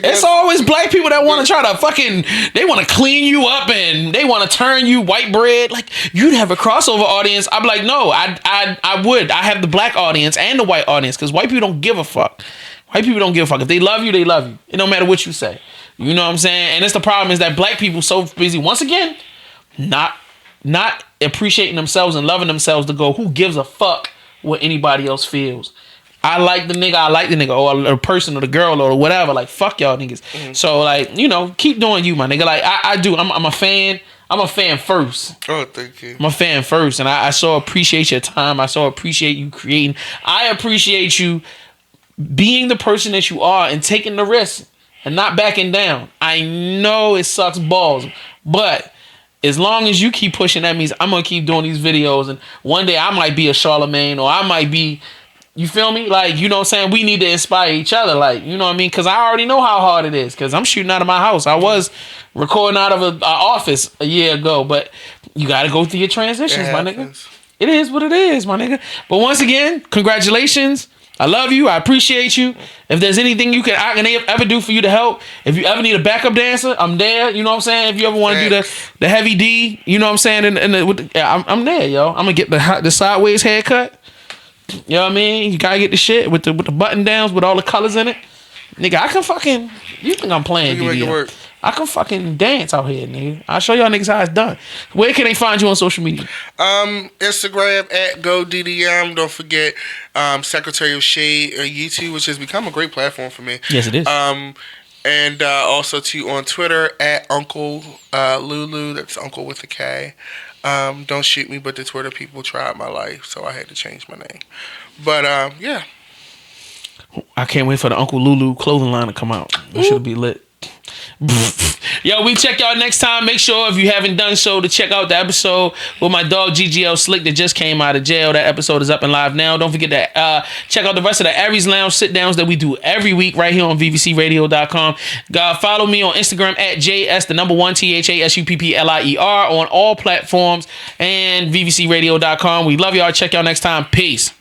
it's always black people that want to try to they want to clean you up and they want to turn you white bread. Like, you'd have a crossover audience. I'm like, no, I would. I have the black audience and the white audience, because white people don't give a fuck. White people don't give a fuck. If they love you, they love you. It don't matter what you say. You know what I'm saying? And it's the problem, is that black people so busy, once again, not appreciating themselves and loving themselves, to go, who gives a fuck what anybody else feels? I like the nigga, or the person, or the girl, or whatever. Like, fuck y'all niggas. So, like, keep doing you, my nigga. Like, I do. I'm a fan. I'm a fan first. Oh, thank you. I'm a fan first. And I so appreciate your time. I so appreciate you creating. I appreciate you being the person that you are and taking the risk and not backing down. I know it sucks balls, but as long as you keep pushing, that means I'm gonna keep doing these videos, and one day I might be a Charlemagne, or I might be, you feel me? Like, you know what I'm saying? We need to inspire each other, like, you know what I mean? Because I already know how hard it is, because I'm shooting out of my house. I was recording out of an office a year ago, but you got to go through your transitions, my nigga. It is what it is, my nigga. But once again, congratulations. I love you. I appreciate you. If there's anything I can ever do for you to help, if you ever need a backup dancer, I'm there. You know what I'm saying? If you ever want to do the heavy D, you know what I'm saying? I'm there, yo. I'm gonna get the sideways haircut. You know what I mean? You gotta get the shit with the button downs with all the colors in it. Nigga, I can fucking. You think I'm playing DDM? I can fucking dance out here, nigga. I'll show y'all niggas how it's done. Where can they find you on social media? Instagram @GoDDM. Don't forget Secretary of Shade YouTube, which has become a great platform for me. Yes, it is. And also too on Twitter @Uncle Lulu. That's Uncle with a K. Don't shoot me, but the Twitter people tried my life, so I had to change my name. But yeah. I can't wait for the Uncle Lulu clothing line to come out. It should be lit. Yo, we check y'all next time. Make sure, if you haven't done so, to check out the episode with my dog GGL Slick that just came out of jail. That episode is up and live now. Don't forget to check out the rest of the Aries Lounge sit downs that we do every week right here on vvcradio.com. Follow me on Instagram @JS1THASUPPLIER on all platforms, and vvcradio.com. We love y'all. Check y'all next time. Peace.